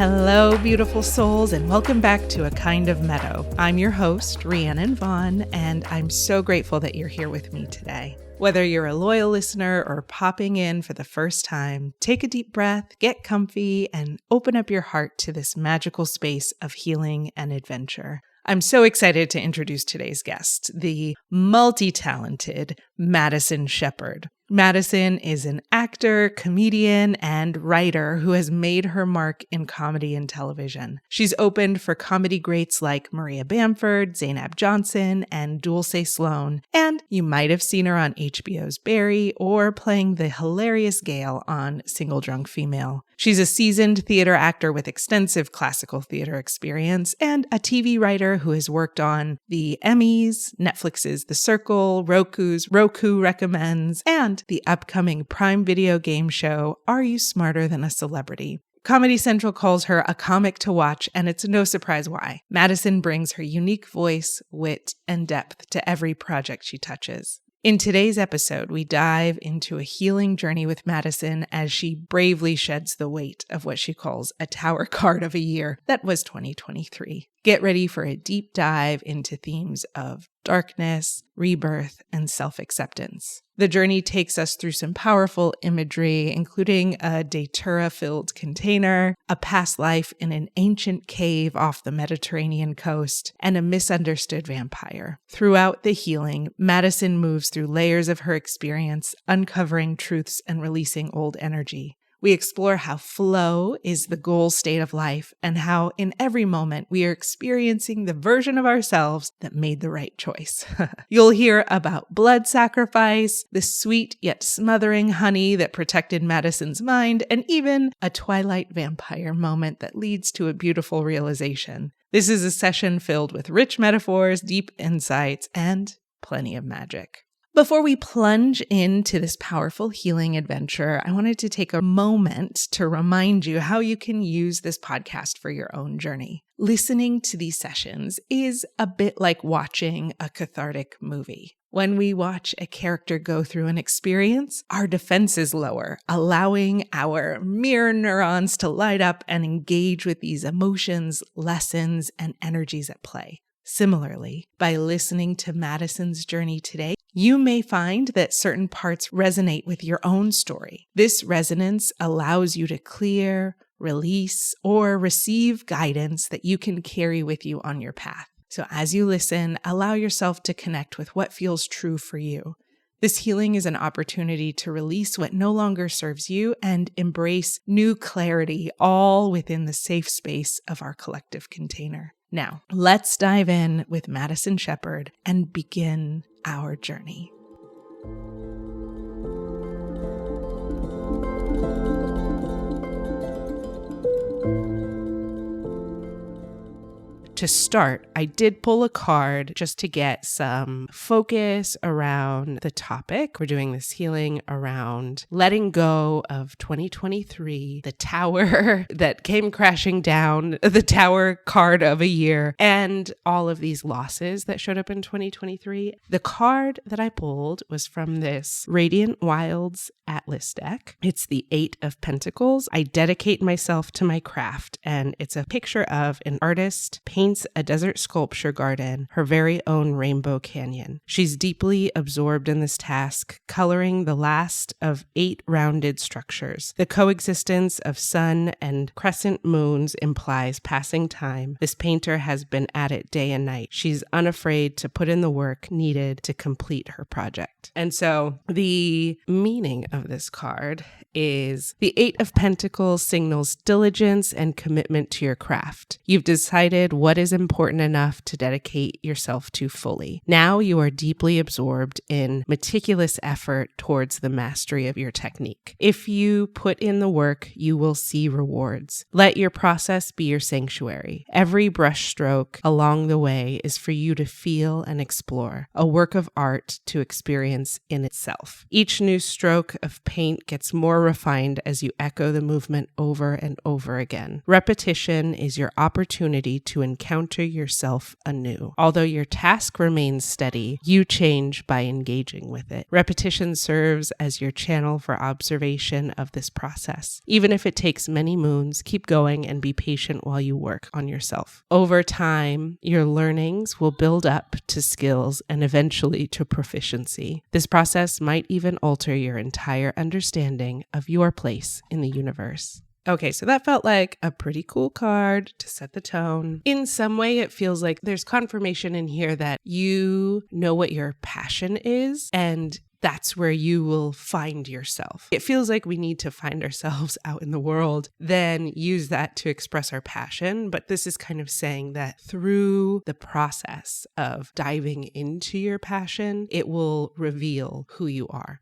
Hello, beautiful souls, and welcome back to A Kind of Meadow. I'm your host, Rhiannon Vaughn, and I'm so grateful that you're here with me today. Whether you're a loyal listener or popping in for the first time, take a deep breath, get comfy, and open up your heart to this magical space of healing and adventure. I'm so excited to introduce today's guest, the multi-talented Madison Shepard. Madison is an actor, comedian, and writer who has made her mark in comedy and television. She's opened for comedy greats like Maria Bamford, Zainab Johnson, and Dulce Sloan, and you might have seen her on HBO's Barry or playing the hilarious Gail on Single Drunk Female. She's a seasoned theater actor with extensive classical theater experience and a TV writer who has worked on the Emmys, Netflix's The Circle, Roku's Roku Recommends, and the upcoming Prime Video game show, Are You Smarter Than a Celebrity? Comedy Central calls her a comic to watch, and it's no surprise why. Madison brings her unique voice, wit, and depth to every project she touches. In today's episode, we dive into a healing journey with Madison as she bravely sheds the weight of what she calls a tower card of a year that was 2023. Get ready for a deep dive into themes of darkness, rebirth, and self-acceptance. The journey takes us through some powerful imagery, including a datura-filled container, a past life in an ancient cave off the Mediterranean coast, and a misunderstood vampire. Throughout the healing, Madison moves through layers of her experience, uncovering truths and releasing old energy. We explore how flow is the goal state of life and how in every moment we are experiencing the version of ourselves that made the right choice. You'll hear about blood sacrifice, the sweet yet smothering honey that protected Madison's mind, and even a Twilight vampire moment that leads to a beautiful realization. This is a session filled with rich metaphors, deep insights, and plenty of magic. Before we plunge into this powerful healing adventure, I wanted to take a moment to remind you how you can use this podcast for your own journey. Listening to these sessions is a bit like watching a cathartic movie. When we watch a character go through an experience, our defenses lower, allowing our mirror neurons to light up and engage with these emotions, lessons, and energies at play. Similarly, by listening to Madison's journey today, you may find that certain parts resonate with your own story. This resonance allows you to clear, release, or receive guidance that you can carry with you on your path. So as you listen, allow yourself to connect with what feels true for you. This healing is an opportunity to release what no longer serves you and embrace new clarity, all within the safe space of our collective container. Now, let's dive in with Madison Shepard and begin our journey. To start, I did pull a card just to get some focus around the topic. We're doing this healing around letting go of 2023, the tower that came crashing down, the tower card of a year, and all of these losses that showed up in 2023. The card that I pulled was from this Radiant Wilds Atlas deck. It's the 8 of Pentacles. I dedicate myself to my craft, and it's a picture of an artist painting a desert sculpture garden, her very own rainbow canyon. She's deeply absorbed in this task, coloring the last of 8 rounded structures. The coexistence of sun and crescent moons implies passing time. This painter has been at it day and night. She's unafraid to put in the work needed to complete her project. And so the meaning of this card is the 8 of Pentacles signals diligence and commitment to your craft. You've decided what is important enough to dedicate yourself to fully. Now you are deeply absorbed in meticulous effort towards the mastery of your technique. If you put in the work, you will see rewards. Let your process be your sanctuary. Every brushstroke along the way is for you to feel and explore, a work of art to experience in itself. Each new stroke of paint gets more refined as you echo the movement over and over again. Repetition is your opportunity to encounter encounter yourself anew. Although your task remains steady, you change by engaging with it. Repetition serves as your channel for observation of this process. Even if it takes many moons, keep going and be patient while you work on yourself. Over time, your learnings will build up to skills and eventually to proficiency. This process might even alter your entire understanding of your place in the universe. Okay, so that felt like a pretty cool card to set the tone. In some way, it feels like there's confirmation in here that you know what your passion is, and that's where you will find yourself. It feels like we need to find ourselves out in the world, then use that to express our passion. But this is kind of saying that through the process of diving into your passion, it will reveal who you are.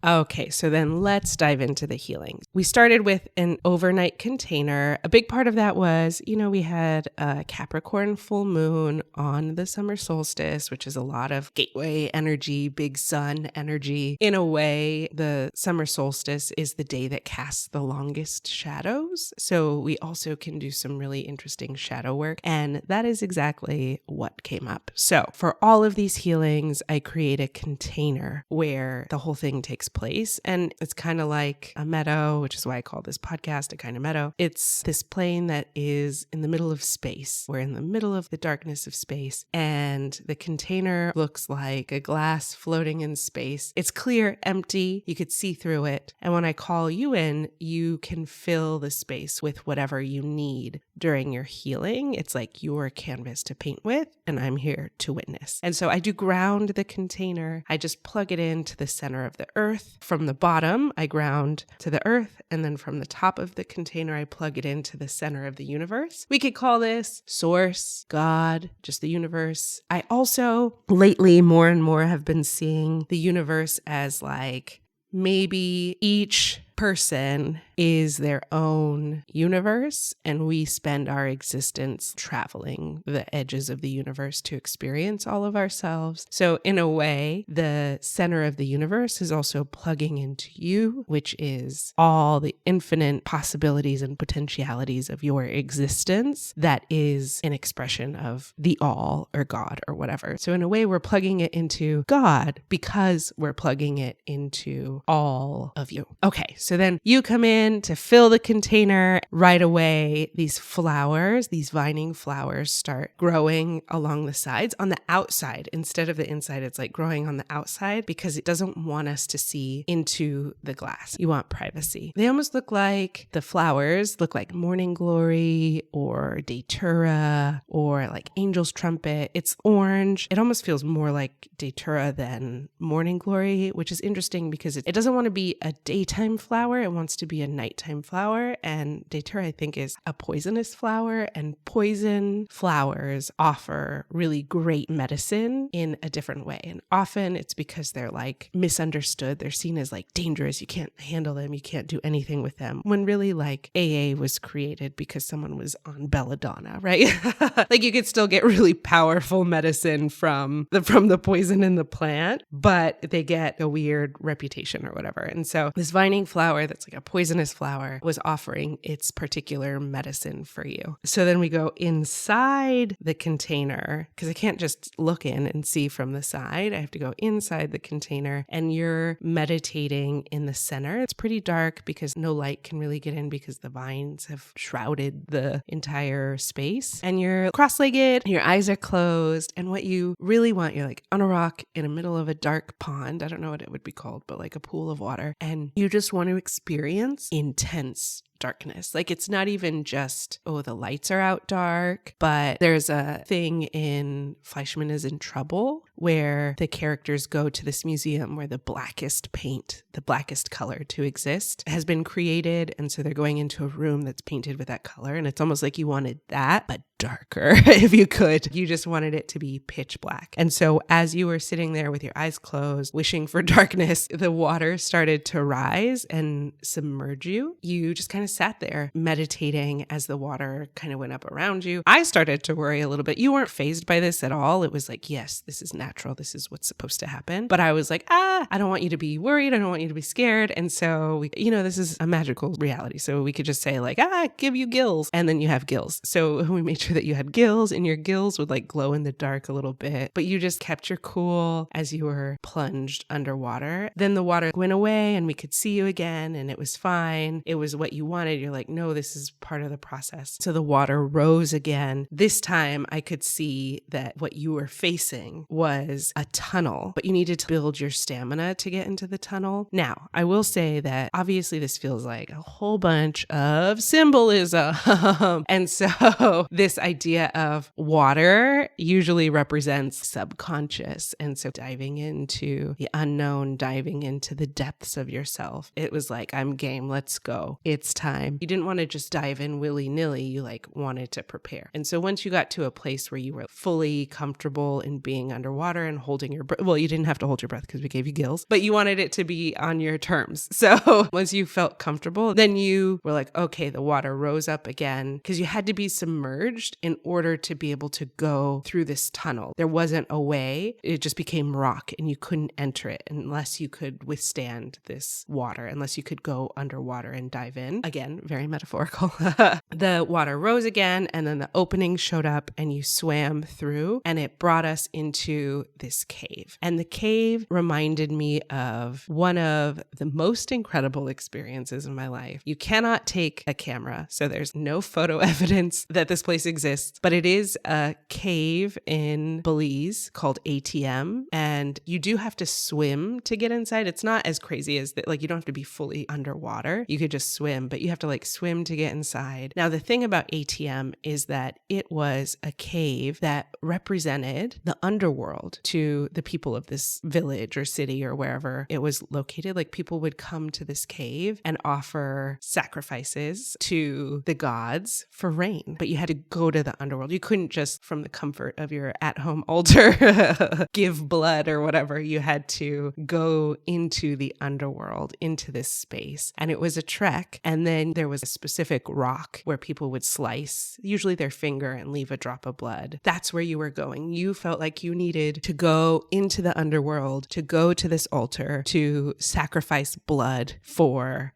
Okay, so then let's dive into the healing. We started with an overnight container. A big part of that was, we had a Capricorn full moon on the summer solstice, which is a lot of gateway energy, big sun energy. In a way, the summer solstice is the day that casts the longest shadows. So we also can do some really interesting shadow work. And that is exactly what came up. So for all of these healings, I create a container where the whole thing takes place. And it's kind of like a meadow, which is why I call this podcast a kind of meadow. It's this plane that is in the middle of space. We're in the middle of the darkness of space, and the container looks like a glass floating in space. It's clear, empty. You could see through it. And when I call you in, you can fill the space with whatever you need during your healing. It's like your canvas to paint with, and I'm here to witness. And so I do ground the container. I just plug it into the center of the earth. From the bottom, I ground to the earth, and then from the top of the container, I plug it into the center of the universe. We could call this source, God, just the universe. I also lately more and more have been seeing the universe as like maybe each person is their own universe, and we spend our existence traveling the edges of the universe to experience all of ourselves. So in a way, the center of the universe is also plugging into you, which is all the infinite possibilities and potentialities of your existence that is an expression of the all or God or whatever. So in a way, we're plugging it into God because we're plugging it into all of you. Okay, so then you come in to fill the container. Right away, these flowers, these vining flowers start growing along the sides on the outside instead of the inside. It's like growing on the outside because it doesn't want us to see into the glass. You want privacy. They almost look like the flowers look like morning glory or datura or like angel's trumpet. It's orange. It almost feels more like datura than morning glory, which is interesting because it doesn't want to be a daytime flower. It wants to be a nighttime flower, and datura, I think, is a poisonous flower, and poison flowers offer really great medicine in a different way. And often it's because they're like misunderstood. They're seen as like dangerous. You can't handle them. You can't do anything with them. When really like AA was created because someone was on belladonna, right? Like you could still get really powerful medicine from the poison in the plant, but they get a weird reputation or whatever. And so this vining flower that's like a poisonous flower was offering its particular medicine for you. So then we go inside the container because I can't just look in and see from the side. I have to go inside the container, and you're meditating in the center. It's pretty dark because no light can really get in because the vines have shrouded the entire space, and you're cross-legged, your eyes are closed, and what you really want, you're like on a rock in the middle of a dark pond. I don't know what it would be called, but like a pool of water, and you just want to experience intense darkness. Like it's not even just, oh, the lights are out dark, but there's a thing in Fleischman is in Trouble where the characters go to this museum where the blackest paint, the blackest color to exist has been created. And so they're going into a room that's painted with that color. And it's almost like you wanted that, but darker if you could. You just wanted it to be pitch black. And so as you were sitting there with your eyes closed, wishing for darkness, the water started to rise and submerge you. You just kind of sat there meditating as the water kind of went up around you. I started to worry a little bit. You weren't fazed by this at all. It was like, yes, this is natural. natural. This is what's supposed to happen. But I was like, I don't want you to be worried. I don't want you to be scared. And so, this is a magical reality. So we could just say like, give you gills. And then you have gills. So we made sure that you had gills, and your gills would like glow in the dark a little bit, but you just kept your cool as you were plunged underwater. Then the water went away and we could see you again, and it was fine. It was what you wanted. You're like, no, this is part of the process. So the water rose again. This time I could see that what you were facing was a tunnel, but you needed to build your stamina to get into the tunnel. Now, I will say that obviously this feels like a whole bunch of symbolism. And so this idea of water usually represents subconscious. And so diving into the unknown, diving into the depths of yourself, it was like, I'm game, let's go. It's time. You didn't want to just dive in willy-nilly. You like wanted to prepare. And so once you got to a place where you were fully comfortable in being underwater and holding your breath, well, you didn't have to hold your breath because we gave you gills, but you wanted it to be on your terms. So once you felt comfortable, then you were like, okay, the water rose up again, because you had to be submerged in order to be able to go through this tunnel. There wasn't a way. It just became rock, and you couldn't enter it unless you could withstand this water, unless you could go underwater and dive in. Again, very metaphorical. The water rose again, and then the opening showed up, and you swam through, and it brought us into this cave. And the cave reminded me of one of the most incredible experiences in my life. You cannot take a camera, so there's no photo evidence that this place exists, but it is a cave in Belize called ATM, and you do have to swim to get inside. It's not as crazy as that, like you don't have to be fully underwater. You could just swim, but you have to like swim to get inside. Now, the thing about ATM is that it was a cave that represented the underworld to the people of this village or city or wherever it was located. Like people would come to this cave and offer sacrifices to the gods for rain, but you had to go to the underworld. You couldn't just from the comfort of your at-home altar give blood or whatever. You had to go into the underworld, into this space. And it was a trek. And then there was a specific rock where people would slice, usually their finger, and leave a drop of blood. That's where you were going. You felt like you needed to go into the underworld, to go to this altar, to sacrifice blood for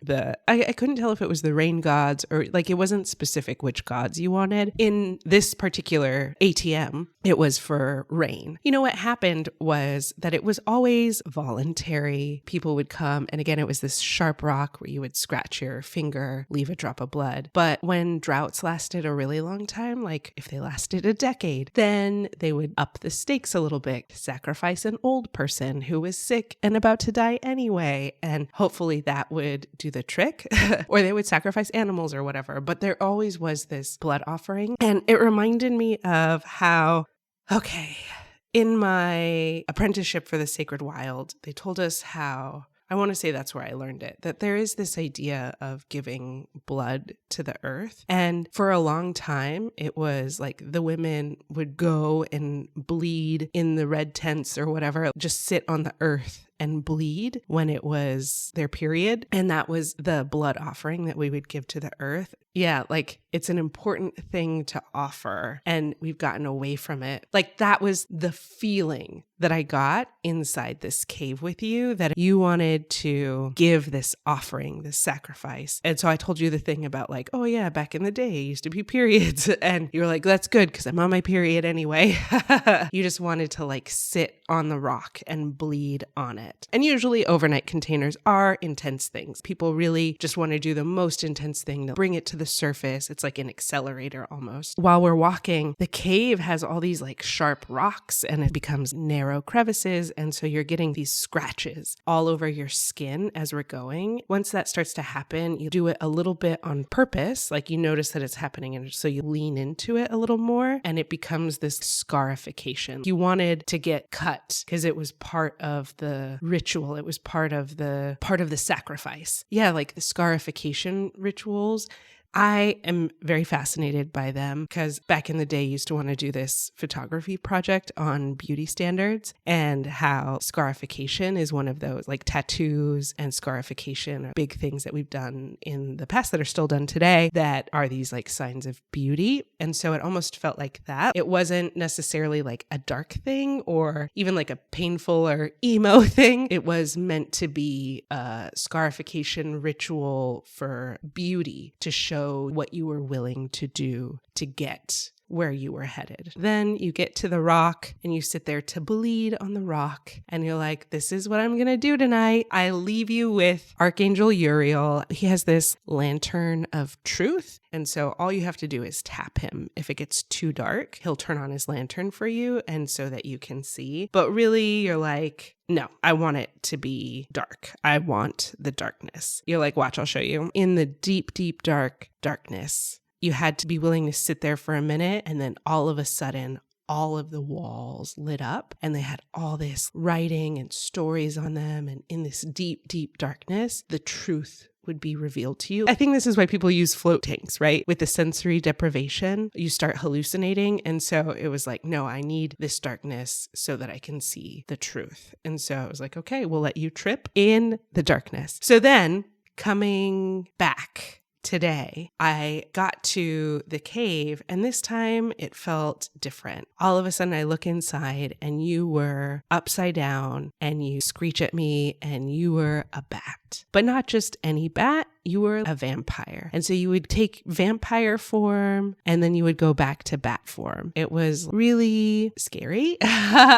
I couldn't tell if it was the rain gods or like it wasn't specific which gods you wanted. In this particular ATM, it was for rain. You know, what happened was that it was always voluntary. People would come, and again, it was this sharp rock where you would scratch your finger, leave a drop of blood. But when droughts lasted a really long time, like if they lasted a decade, then they would up the stakes a little bit, sacrifice an old person who was sick and about to die anyway. And hopefully that would do the trick, or they would sacrifice animals or whatever. But there always was this blood offering. And it reminded me of how, okay, in my apprenticeship for the Sacred Wild, they told us how, I want to say that's where I learned it, that there is this idea of giving blood to the earth. And for a long time, it was like the women would go and bleed in the red tents or whatever, just sit on the earth and bleed when it was their period. And that was the blood offering that we would give to the earth. Yeah, like it's an important thing to offer, and we've gotten away from it. Like that was the feeling that I got inside this cave with you, that you wanted to give this offering, this sacrifice. And so I told you the thing about like, oh yeah, back in the day, it used to be periods. And you were like, that's good because I'm on my period anyway. You just wanted to like sit on the rock and bleed on it. And usually overnight containers are intense things. People really just want to do the most intense thing to bring it to the surface. It's like an accelerator almost. While we're walking, the cave has all these like sharp rocks and it becomes narrow crevices. And so you're getting these scratches all over your skin as we're going. Once that starts to happen, you do it a little bit on purpose. Like you notice that it's happening. And so you lean into it a little more and it becomes this scarification. You wanted to get cut because it was part of the ritual. It was part of the sacrifice. Yeah, like the scarification rituals. I am very fascinated by them because back in the day, I used to want to do this photography project on beauty standards and how scarification is one of those, like tattoos and scarification are big things that we've done in the past that are still done today that are these like signs of beauty. And so it almost felt like that. It wasn't necessarily like a dark thing or even like a painful or emo thing. It was meant to be a scarification ritual for beauty to show what you were willing to do to get where you were headed. Then you get to the rock and you sit there to bleed on the rock and you're like, this is what I'm going to do tonight. I leave you with Archangel Uriel. He has this lantern of truth. And so all you have to do is tap him. If it gets too dark, he'll turn on his lantern for you and so that you can see. But really you're like, no, I want it to be dark. I want the darkness. You're like, watch, I'll show you. In the deep, deep, darkness, you had to be willing to sit there for a minute and then all of a sudden, all of the walls lit up and they had all this writing and stories on them. And in this deep, deep darkness, the truth would be revealed to you. I think this is why people use float tanks, right? With the sensory deprivation, you start hallucinating. And so it was like, no, I need this darkness so that I can see the truth. And so I was like, okay, we'll let you trip in the darkness. So then coming back today, I got to the cave and this time it felt different. All of a sudden I look inside and you were upside down and you screech at me and you were a bat, but not just any bat. You were a vampire. And so you would take vampire form and then you would go back to bat form. It was really scary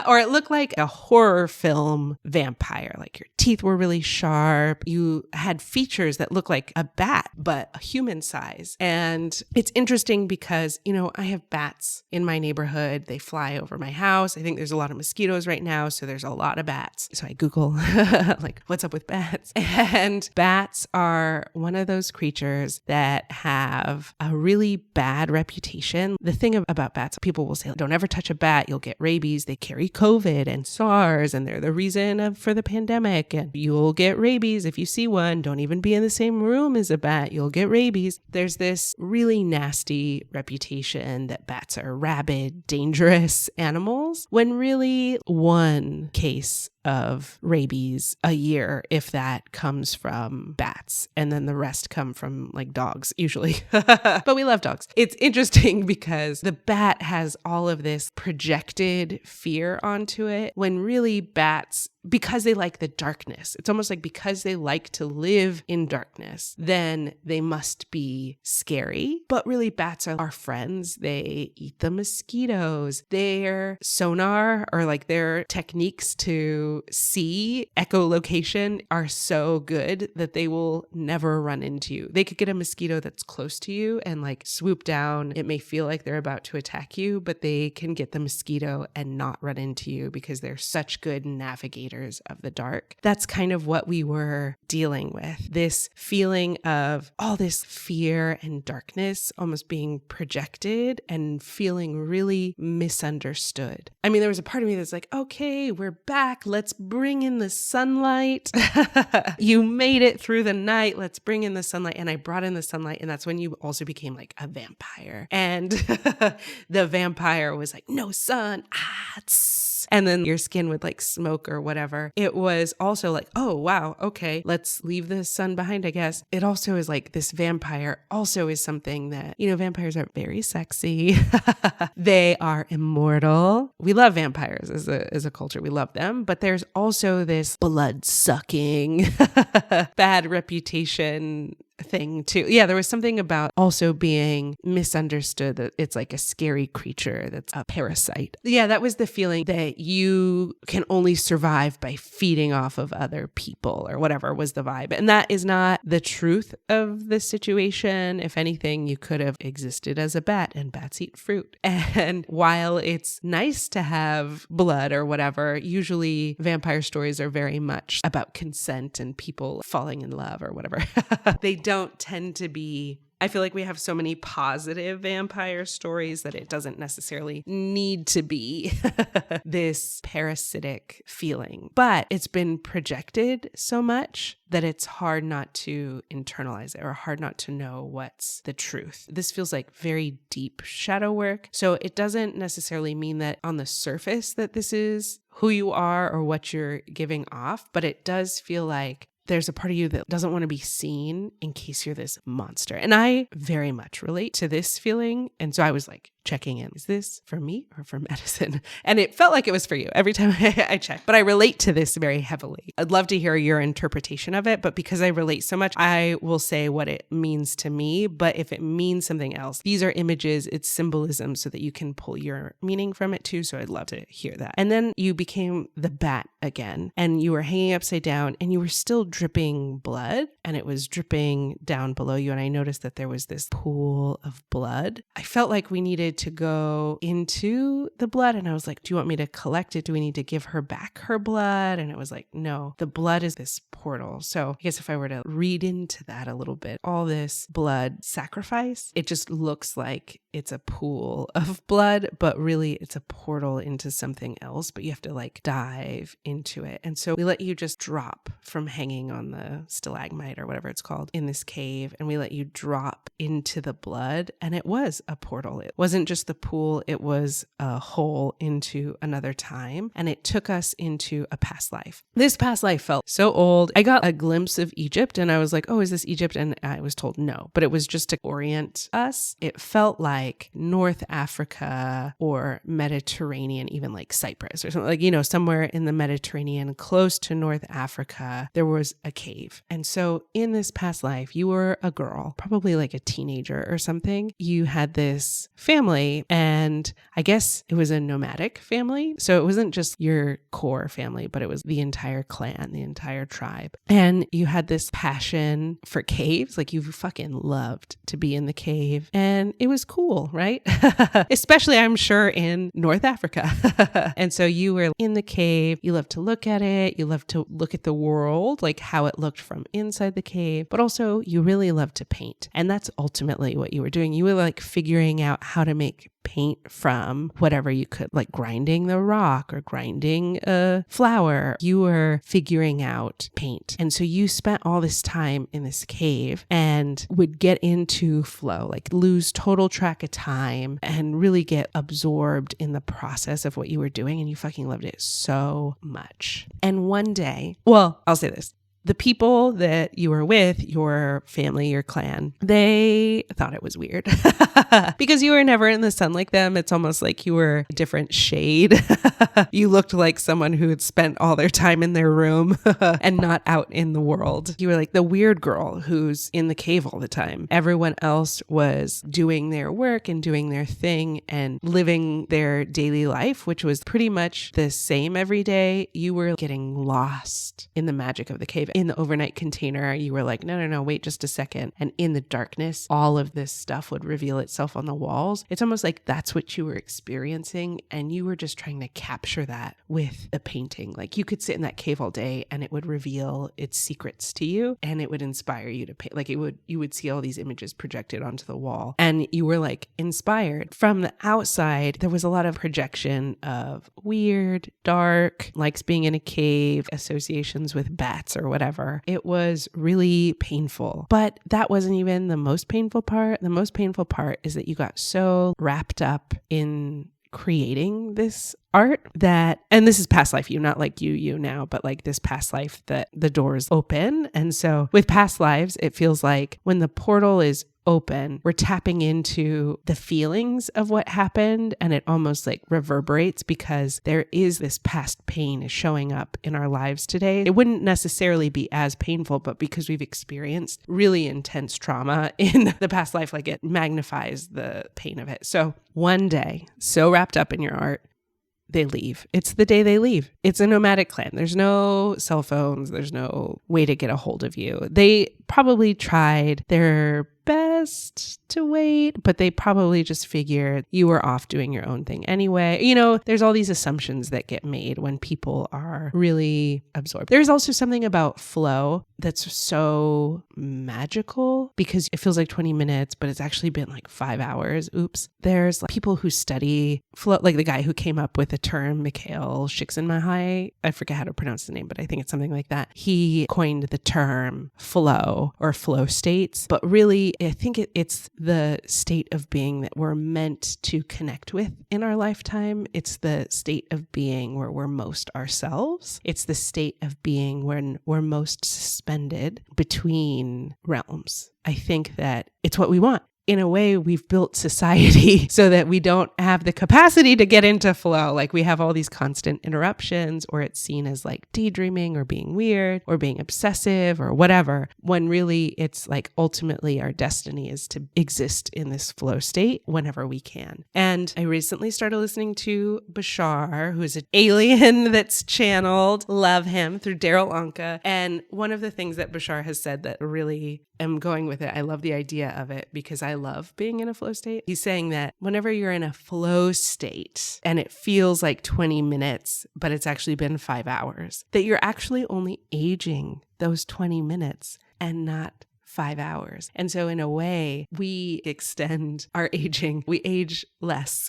or it looked like a horror film vampire. Like your teeth were really sharp. You had features that looked like a bat, but a human size. And it's interesting because, you know, I have bats in my neighborhood. They fly over my house. I think there's a lot of mosquitoes right now. So there's a lot of bats. So I Google like, what's up with bats? And bats are one of those creatures that have a really bad reputation. The thing about bats, people will say, don't ever touch a bat, you'll get rabies. They carry COVID and SARS, and they're the reason for the pandemic. And you'll get rabies if you see one. Don't even be in the same room as a bat, you'll get rabies. There's this really nasty reputation that bats are rabid, dangerous animals, when really one case of rabies a year, if that, comes from bats. And then the rest come from like dogs usually. But we love dogs. It's interesting because the bat has all of this projected fear onto it when really bats, because they like the darkness, it's almost like because they like to live in darkness, then they must be scary. But really bats are our friends. They eat the mosquitoes. Their sonar or like their techniques to see echolocation are so good that they will never run into you. They could get a mosquito that's close to you and like swoop down. It may feel like they're about to attack you, but they can get the mosquito and not run into you because they're such good navigators of the dark. That's kind of what we were dealing with. This feeling of all this fear and darkness almost being projected and feeling really misunderstood. I mean, there was a part of me that's like, okay, we're back. Let's bring in the sunlight. You made it through the night. Let's bring in the sunlight. And I brought in the sunlight. And that's when you also became like a vampire. And the vampire was like, no sun. And then your skin would like smoke or whatever. It was also like, oh, wow. Okay, let's leave the sun behind, I guess. It also is like this vampire also is something that, you know, vampires are very sexy. They are immortal. We love vampires as a culture. We love them. But there's also this blood sucking, bad reputation thing too. Yeah, there was something about also being misunderstood, that it's like a scary creature that's a parasite. Yeah, that was the feeling that you can only survive by feeding off of other people or whatever was the vibe. And that is not the truth of the situation. If anything, you could have existed as a bat, and bats eat fruit. And while it's nice to have blood or whatever, usually vampire stories are very much about consent and people falling in love or whatever. They don't tend to be I feel like we have so many positive vampire stories that it doesn't necessarily need to be this parasitic feeling. But it's been projected so much that it's hard not to internalize it or hard not to know what's the truth. This feels like very deep shadow work. So it doesn't necessarily mean that on the surface that this is who you are or what you're giving off, but it does feel like there's a part of you that doesn't want to be seen in case you're this monster. And I very much relate to this feeling. And so I was like checking in. Is this for me or for Madison? And it felt like it was for you every time I checked. But I relate to this very heavily. I'd love to hear your interpretation of it. But because I relate so much, I will say what it means to me. But if it means something else, these are images, it's symbolism so that you can pull your meaning from it too. So I'd love to hear that. And then you became the bat again. And you were hanging upside down and you were still dripping blood. And it was dripping down below you. And I noticed that there was this pool of blood. I felt like we needed to go into the blood. And I was like, do you want me to collect it? Do we need to give her back her blood? And it was like, no, the blood is this portal. So I guess if I were to read into that a little bit, all this blood sacrifice, it just looks like it's a pool of blood, but really it's a portal into something else, but you have to like dive into it. And so we let you just drop from hanging on the stalagmite or whatever it's called in this cave. And we let you drop into the blood. And it was a portal. It wasn't just the pool. It was a hole into another time. And it took us into a past life. This past life felt so old. I got a glimpse of Egypt and I was like, oh, is this Egypt? And I was told no, but it was just to orient us. It felt like North Africa or Mediterranean, even like Cyprus or something, like, you know, somewhere in the Mediterranean, close to North Africa, there was a cave. And so in this past life, you were a girl, probably like a teenager or something. You had this family, and I guess it was a nomadic family. So it wasn't just your core family, but it was the entire clan, the entire tribe. And you had this passion for caves, like you fucking loved to be in the cave. And it was cool, right? Especially, I'm sure, in North Africa. And so you were in the cave, you loved to look at it, you loved to look at the world, like how it looked from inside the cave, but also you really loved to paint. And that's ultimately what you were doing. You were like figuring out how to make paint from whatever you could, like grinding the rock or grinding a flower. You were figuring out paint. And so you spent all this time in this cave and would get into flow, like lose total track of time and really get absorbed in the process of what you were doing. And you fucking loved it so much. And one day, well, I'll say this. The people that you were with, your family, your clan, they thought it was weird because you were never in the sun like them. It's almost like you were a different shade. You looked like someone who had spent all their time in their room and not out in the world. You were like the weird girl who's in the cave all the time. Everyone else was doing their work and doing their thing and living their daily life, which was pretty much the same every day. You were getting lost in the magic of the cave. In the overnight container, you were like, no, wait just a second. And in the darkness, all of this stuff would reveal itself on the walls. It's almost like that's what you were experiencing. And you were just trying to capture that with a painting. Like you could sit in that cave all day and it would reveal its secrets to you and it would inspire you to paint. Like you would see all these images projected onto the wall and you were like inspired. From the outside, there was a lot of projection of weird, dark, likes being in a cave, associations with bats or whatever. It was really painful, but that wasn't even the most painful part. The most painful part is that you got so wrapped up in creating this art that, and this is past life, you, not like you now, but like this past life that the doors open. And so with past lives, it feels like when the portal is open, we're tapping into the feelings of what happened and it almost like reverberates because there is this past pain is showing up in our lives today. It wouldn't necessarily be as painful, but because we've experienced really intense trauma in the past life, like it magnifies the pain of it. So one day, so wrapped up in your art, they leave. It's the day they leave. It's a nomadic clan. There's no cell phones. There's no way to get a hold of you. They probably tried their best asked to wait, but they probably just figured you were off doing your own thing anyway. There's all these assumptions that get made when people are really absorbed. There's also something about flow that's so magical because it feels like 20 minutes, but it's actually been like 5 hours. Oops. There's like people who study flow, like the guy who came up with the term, Mikhail Csikszentmihalyi. I forget how to pronounce the name, but I think it's something like that. He coined the term flow or flow states, but really I think it's the state of being that we're meant to connect with in our lifetime. It's the state of being where we're most ourselves. It's the state of being when we're most suspended between realms. I think that it's what we want. In a way, we've built society so that we don't have the capacity to get into flow. Like we have all these constant interruptions, or it's seen as like daydreaming or being weird or being obsessive or whatever, when really it's like ultimately our destiny is to exist in this flow state whenever we can. And I recently started listening to Bashar, who is an alien that's channeled. Love him, through Daryl Anka. And one of the things that Bashar has said that really am going with it, I love the idea of it because I love being in a flow state. He's saying that whenever you're in a flow state and it feels like 20 minutes, but it's actually been 5 hours, that you're actually only aging those 20 minutes and not 5 hours. And so in a way, we extend our aging. We age less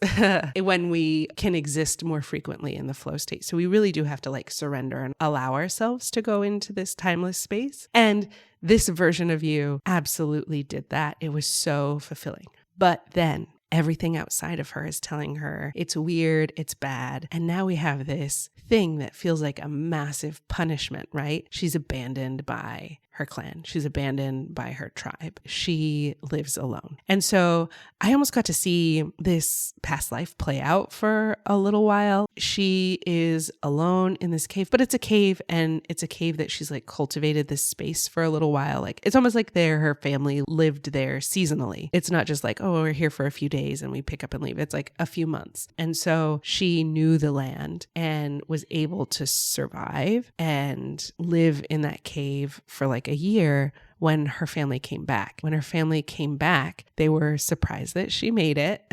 when we can exist more frequently in the flow state. So we really do have to like surrender and allow ourselves to go into this timeless space. And this version of you absolutely did that. It was so fulfilling. But then everything outside of her is telling her it's weird, it's bad. And now we have this thing that feels like a massive punishment, right? She's abandoned by her clan. She's abandoned by her tribe. She lives alone. And so I almost got to see this past life play out for a little while. She is alone in this cave, but it's a cave, and it's a cave that she's like cultivated this space for a little while. Like it's almost like her family lived there seasonally. It's not just like, oh, we're here for a few days and we pick up and leave. It's like a few months. And so she knew the land and was able to survive and live in that cave for like a year when her family came back. When her family came back, they were surprised that she made it.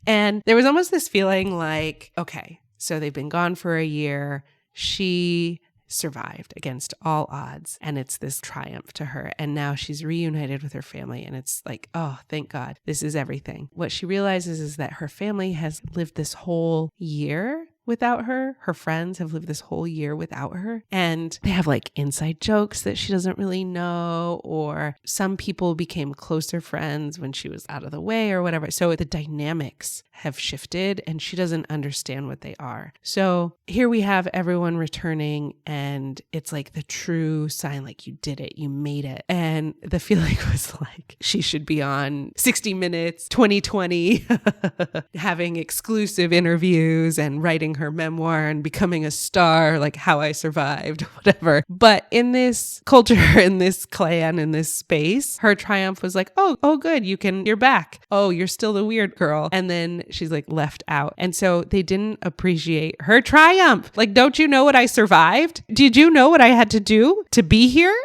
And there was almost this feeling like, okay, so they've been gone for a year. She survived against all odds, and it's this triumph to her. And now she's reunited with her family, and it's like, oh, thank God, this is everything. What she realizes is that her family has lived this whole year without her. Her friends have lived this whole year without her. And they have like inside jokes that she doesn't really know, or some people became closer friends when she was out of the way or whatever. So the dynamics have shifted and she doesn't understand what they are. So here we have everyone returning, and it's like the true sign, like you did it, you made it. And the feeling was like she should be on 60 Minutes 2020 having exclusive interviews and writing her memoir and becoming a star, like How I Survived, whatever. But in this culture, in this clan, in this space, her triumph was like, oh good, you're back. Oh, you're still the weird girl. And then she's like left out. And so they didn't appreciate her triumph. Like, don't you know what I survived? Did you know what I had to do to be here?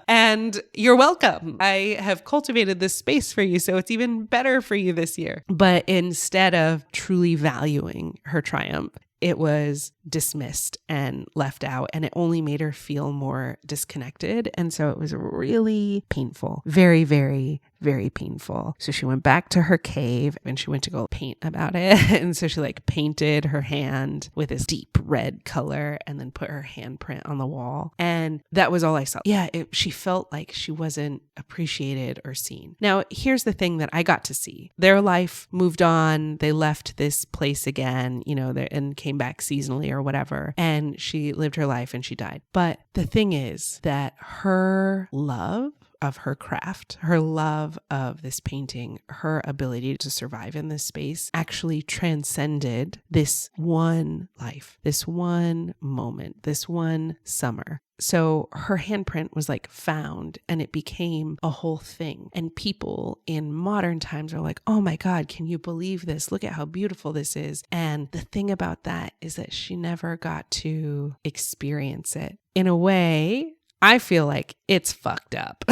And you're welcome. I have cultivated this space for you, so it's even better for you this year. But instead of truly valuing her triumph, it was dismissed and left out, and it only made her feel more disconnected. And so it was really painful, very, very, very painful. So she went back to her cave and she went to go paint about it. And so she like painted her hand with this deep red color and then put her handprint on the wall. And that was all I saw. Yeah, she felt like she wasn't appreciated or seen. Now, here's the thing that I got to see. Their life moved on. They left this place again, and came back seasonally or whatever. And she lived her life and she died. But the thing is that her love of her craft, her love of this painting, her ability to survive in this space actually transcended this one life, this one moment, this one summer. So her handprint was like found and it became a whole thing. And people in modern times are like, oh my God, can you believe this? Look at how beautiful this is. And the thing about that is that she never got to experience it. In a way, I feel like it's fucked up.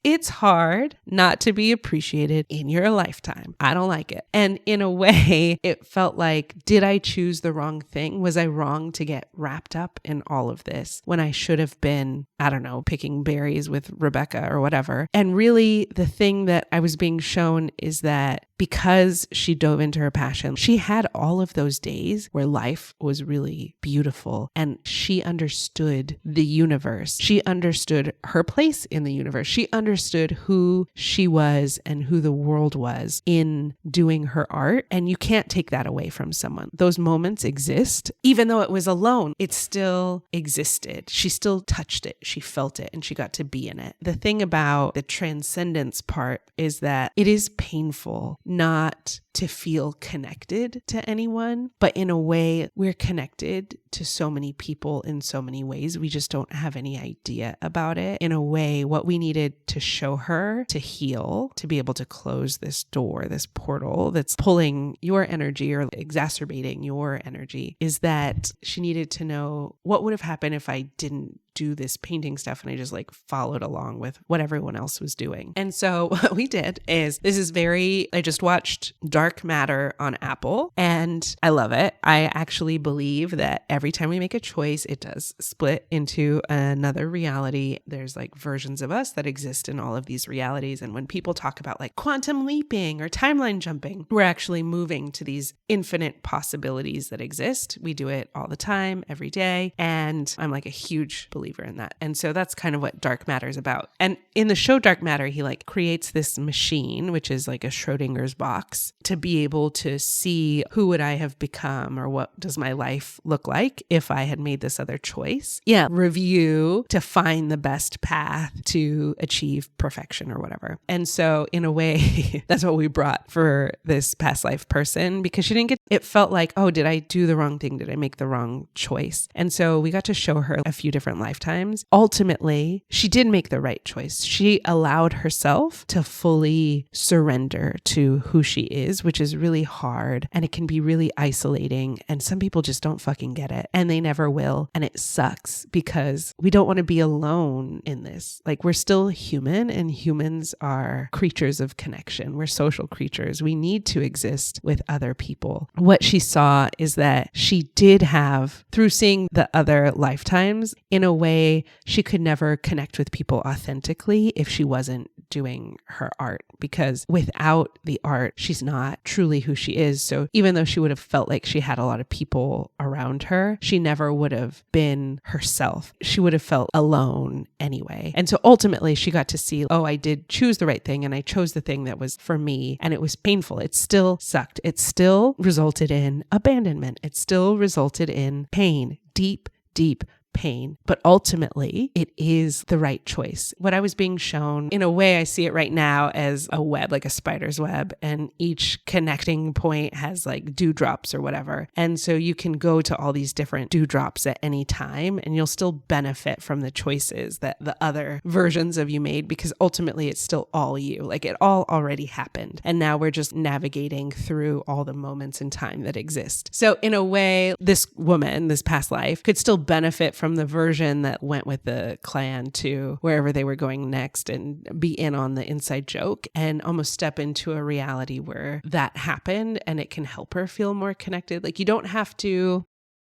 It's hard not to be appreciated in your lifetime. I don't like it. And in a way, it felt like, did I choose the wrong thing? Was I wrong to get wrapped up in all of this when I should have been, I don't know, picking berries with Rebecca or whatever? And really, the thing that I was being shown is that because she dove into her passion, she had all of those days where life was really beautiful and she understood the universe. She understood her place in the universe. She understood who she was and who the world was in doing her art. And you can't take that away from someone. Those moments exist. Even though it was alone, it still existed. She still touched it. She felt it and she got to be in it. The thing about the transcendence part is that it is painful not to feel connected to anyone, but in a way, we're connected to so many people in so many ways. We just don't have any idea about it. In a way, what we needed to show her to heal, to be able to close this door, this portal that's pulling your energy or exacerbating your energy, is that she needed to know what would have happened if I didn't do this painting stuff and I just like followed along with what everyone else was doing. And so what we did is, I just watched Dark Matter on Apple and I love it. I actually believe that every time we make a choice, it does split into another reality. There's like versions of us that exist in all of these realities. And when people talk about like quantum leaping or timeline jumping, we're actually moving to these infinite possibilities that exist. We do it all the time, every day. And I'm like a huge believer in that. And so that's kind of what Dark Matter is about. And in the show Dark Matter, he like creates this machine, which is like a Schrodinger's box, to be able to see who would I have become or what does my life look like if I had made this other choice. Yeah. Review to find the best path to achieve perfection or whatever. And so in a way, that's what we brought for this past life person, because she didn't get, it felt like, oh, did I do the wrong thing? Did I make the wrong choice? And so we got to show her a few different lifetimes. Ultimately, she did make the right choice. She allowed herself to fully surrender to who she is, which is really hard and it can be really isolating. And some people just don't fucking get it and they never will. And it sucks because we don't want to be alone in this. Like we're still human and humans are creatures of connection. We're social creatures. We need to exist with other people. What she saw is that she did have, through seeing the other lifetimes, in a way, she could never connect with people authentically if she wasn't doing her art, because without the art, she's not truly who she is. So even though she would have felt like she had a lot of people around her, she never would have been herself. She would have felt alone anyway. And so ultimately she got to see, oh, I did choose the right thing and I chose the thing that was for me. And it was painful. It still sucked. It still resulted in abandonment. It still resulted in pain, deep, deep pain, but ultimately it is the right choice. What I was being shown, in a way, I see it right now as a web, like a spider's web, and each connecting point has like dewdrops or whatever. And so you can go to all these different dewdrops at any time and you'll still benefit from the choices that the other versions of you made, because ultimately it's still all you. Like it all already happened. And now we're just navigating through all the moments in time that exist. So in a way, this woman, this past life, could still benefit from the version that went with the clan to wherever they were going next and be in on the inside joke and almost step into a reality where that happened and it can help her feel more connected. Like you don't have to,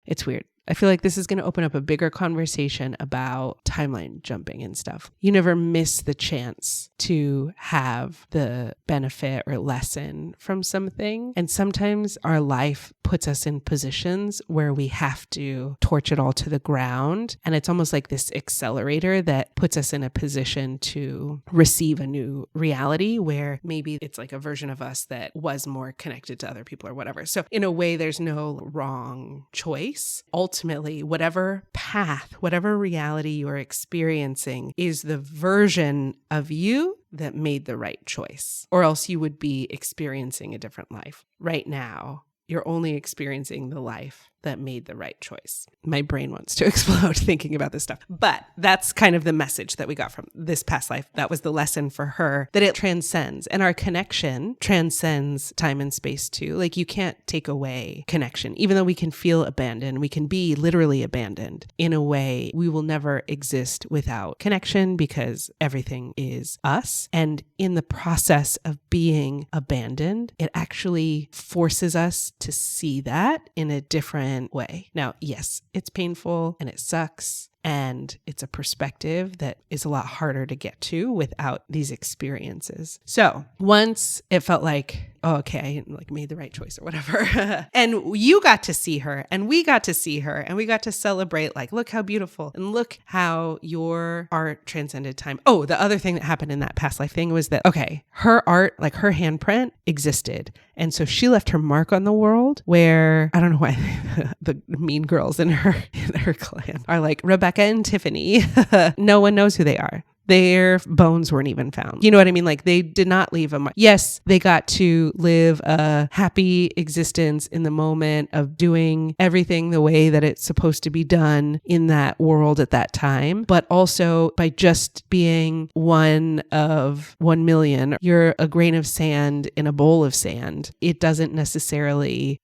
it's weird. I feel like this is going to open up a bigger conversation about timeline jumping and stuff. You never miss the chance to have the benefit or lesson from something. And sometimes our life puts us in positions where we have to torch it all to the ground. And it's almost like this accelerator that puts us in a position to receive a new reality where maybe it's like a version of us that was more connected to other people or whatever. So in a way, there's no wrong choice. Ultimately, whatever path, whatever reality you're experiencing is the version of you that made the right choice, or else you would be experiencing a different life. Right now, you're only experiencing the life that made the right choice. My brain wants to explode thinking about this stuff. But that's kind of the message that we got from this past life. That was the lesson for her, that it transcends. And our connection transcends time and space too. Like you can't take away connection. Even though we can feel abandoned, we can be literally abandoned. In a way, we will never exist without connection because everything is us. And in the process of being abandoned, it actually forces us to see that in a different way. Now, yes, it's painful and it sucks. And it's a perspective that is a lot harder to get to without these experiences. So once it felt like, oh, okay, I like made the right choice or whatever. And you got to see her and we got to see her and we got to celebrate, like, look how beautiful and look how your art transcended time. Oh, the other thing that happened in that past life thing was that, okay, her art, like her handprint existed. And so she left her mark on the world where, I don't know why the mean girls in her clan are like Rebecca and Tiffany. No one knows who they are. Their bones weren't even found. You know what I mean? Like they did not leave a mark. Yes, they got to live a happy existence in the moment of doing everything the way that it's supposed to be done in that world at that time. But also by just being one of 1 million, you're a grain of sand in a bowl of sand. It doesn't necessarily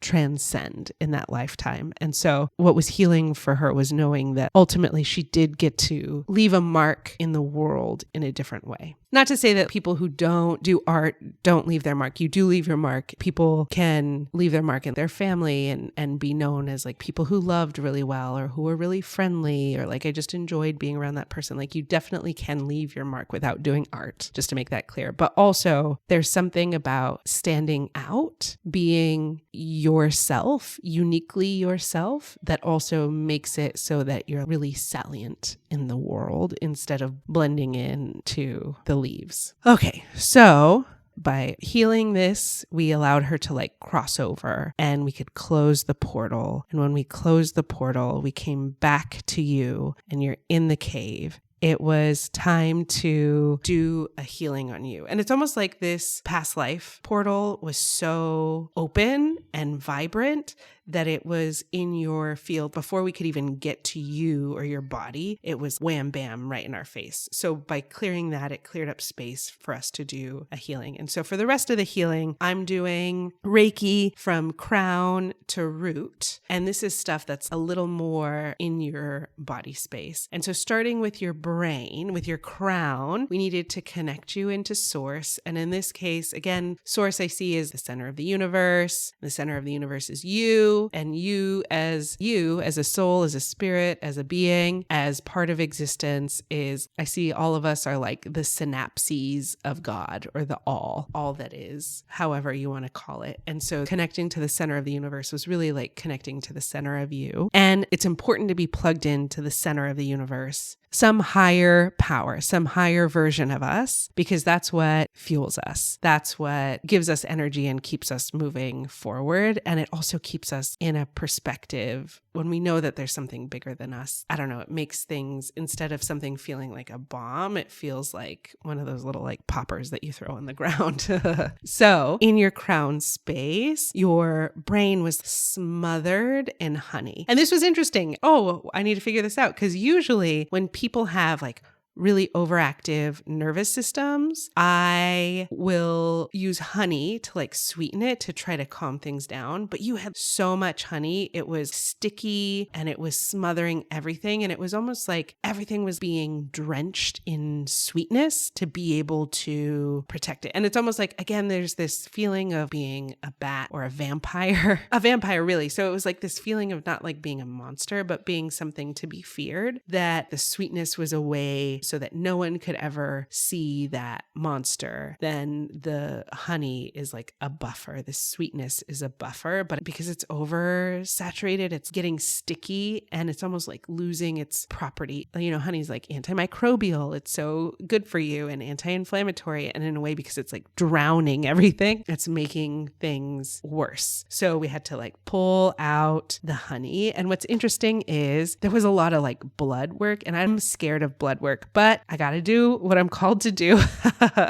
transcend in that lifetime. And so what was healing for her was knowing that ultimately she did get to leave a mark in the world in a different way. Not to say that people who don't do art don't leave their mark. You do leave your mark. People can leave their mark in their family and be known as like people who loved really well or who were really friendly or like I just enjoyed being around that person. Like you definitely can leave your mark without doing art, just to make that clear. But also there's something about standing out, being yourself, uniquely yourself, that also makes it so that you're really salient in the world instead of blending into the leaves. Okay, so by healing this, we allowed her to like cross over and we could close the portal. And when we closed the portal, we came back to you and you're in the cave. It was time to do a healing on you. And it's almost like this past life portal was so open and vibrant that it was in your field before we could even get to you or your body. It was wham, bam, right in our face. So by clearing that, it cleared up space for us to do a healing. And so for the rest of the healing, I'm doing Reiki from crown to root. And this is stuff that's a little more in your body space. And so starting with your brain, with your crown, we needed to connect you into source. And in this case, again, source I see is the center of the universe. The center of the universe is you. And you as a soul, as a spirit, as a being, as part of existence is, I see all of us are like the synapses of God or the all that is, however you want to call it. And so connecting to the center of the universe was really like connecting to the center of you. And it's important to be plugged into the center of the universe, some higher power, some higher version of us, because that's what fuels us. That's what gives us energy and keeps us moving forward. And it also keeps us in a perspective when we know that there's something bigger than us. I don't know, it makes things, instead of something feeling like a bomb, it feels like one of those little like poppers that you throw on the ground. So in your crown space, your brain was smothered in honey. And this was interesting. Oh, I need to figure this out, because usually when people have like really overactive nervous systems, I will use honey to like sweeten it to try to calm things down. But you had so much honey, it was sticky and it was smothering everything. And it was almost like everything was being drenched in sweetness to be able to protect it. And it's almost like, again, there's this feeling of being a bat or a vampire really. So it was like this feeling of not like being a monster, but being something to be feared, that the sweetness was a way so that no one could ever see that monster. Then the honey is like a buffer. The sweetness is a buffer, but because it's oversaturated, it's getting sticky and it's almost like losing its property. You know, honey's like antimicrobial. It's so good for you and anti-inflammatory. And in a way, because it's like drowning everything, it's making things worse. So we had to like pull out the honey. And what's interesting is there was a lot of like blood work, and I'm scared of blood work but I got to do what I'm called to do.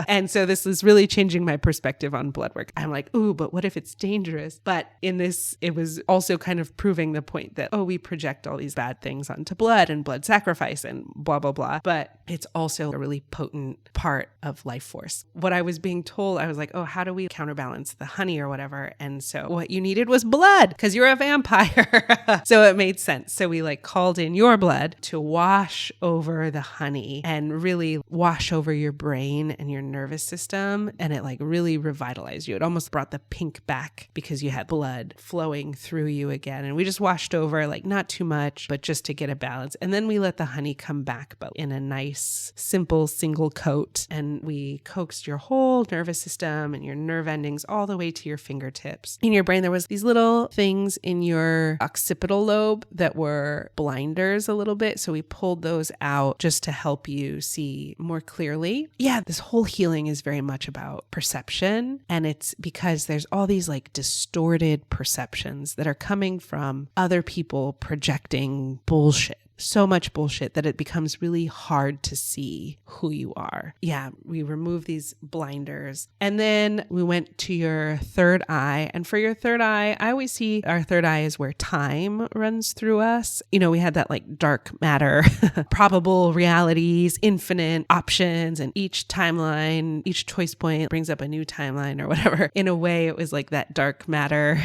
And so this is really changing my perspective on blood work. I'm like, ooh, but what if it's dangerous? But in this, it was also kind of proving the point that, we project all these bad things onto blood and blood sacrifice and blah, blah, blah. But it's also a really potent part of life force. What I was being told, I was like, how do we counterbalance the honey or whatever? And so what you needed was blood because you're a vampire. So it made sense. So we called in your blood to wash over the honey and really wash over your brain and your nervous system. And it really revitalized you. It almost brought the pink back because you had blood flowing through you again. And we just washed over, not too much, but just to get a balance. And then we let the honey come back, but in a nice, simple single coat. And we coaxed your whole nervous system and your nerve endings all the way to your fingertips. In your brain, there was these little things in your occipital lobe that were blinders a little bit. So we pulled those out just to help you see more clearly. Yeah, this whole healing is very much about perception. And it's because there's all these distorted perceptions that are coming from other people projecting bullshit. So much bullshit that it becomes really hard to see who you are. Yeah, we remove these blinders. And then we went to your third eye. And for your third eye, I always see our third eye is where time runs through us. We had that dark matter, probable realities, infinite options, and each timeline, each choice point brings up a new timeline or whatever. In a way, it was that dark matter,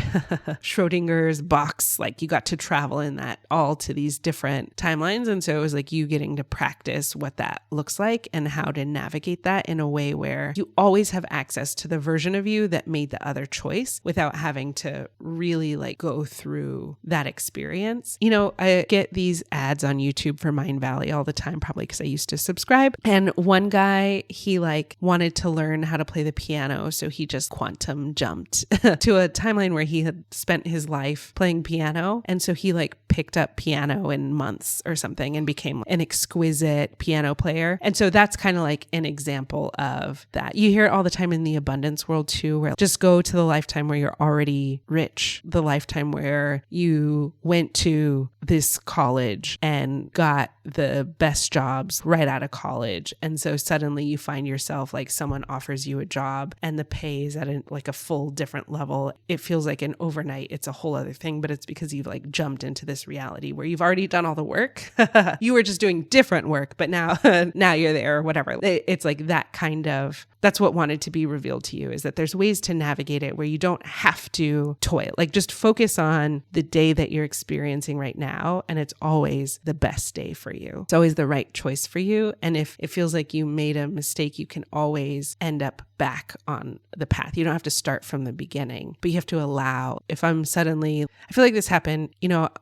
Schrodinger's box, you got to travel in that all to these different timelines. And so it was you getting to practice what that looks like and how to navigate that in a way where you always have access to the version of you that made the other choice without having to really go through that experience. I get these ads on YouTube for Mind Valley all the time, probably because I used to subscribe. And one guy, he wanted to learn how to play the piano. So he just quantum jumped to a timeline where he had spent his life playing piano. And so he picked up piano in months or something and became an exquisite piano player. And so that's kind of an example of that. You hear it all the time in the abundance world too, where just go to the lifetime where you're already rich, the lifetime where you went to this college and got the best jobs right out of college. And so suddenly you find yourself someone offers you a job and the pay is at a full different level. It feels like an overnight, it's a whole other thing, but it's because you've jumped into this reality where you've already done all the work. You were just doing different work, but now you're there or whatever. It's that kind of, that's what wanted to be revealed to you, is that there's ways to navigate it where you don't have to toil. Just focus on the day that you're experiencing right now. And it's always the best day for you. It's always the right choice for you. And if it feels like you made a mistake, you can always end up back on the path. You don't have to start from the beginning, but you have to allow. If I feel like this happened,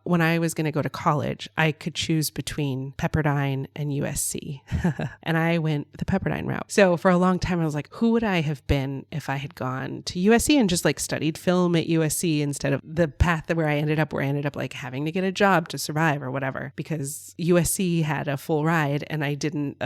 when I was going to go to college, I could choose between Pepperdine and USC. And I went the Pepperdine route. So for a long time, I was like, who would I have been if I had gone to USC and just studied film at USC instead of the path where I ended up having to get a job to survive or whatever, because USC had a full ride and I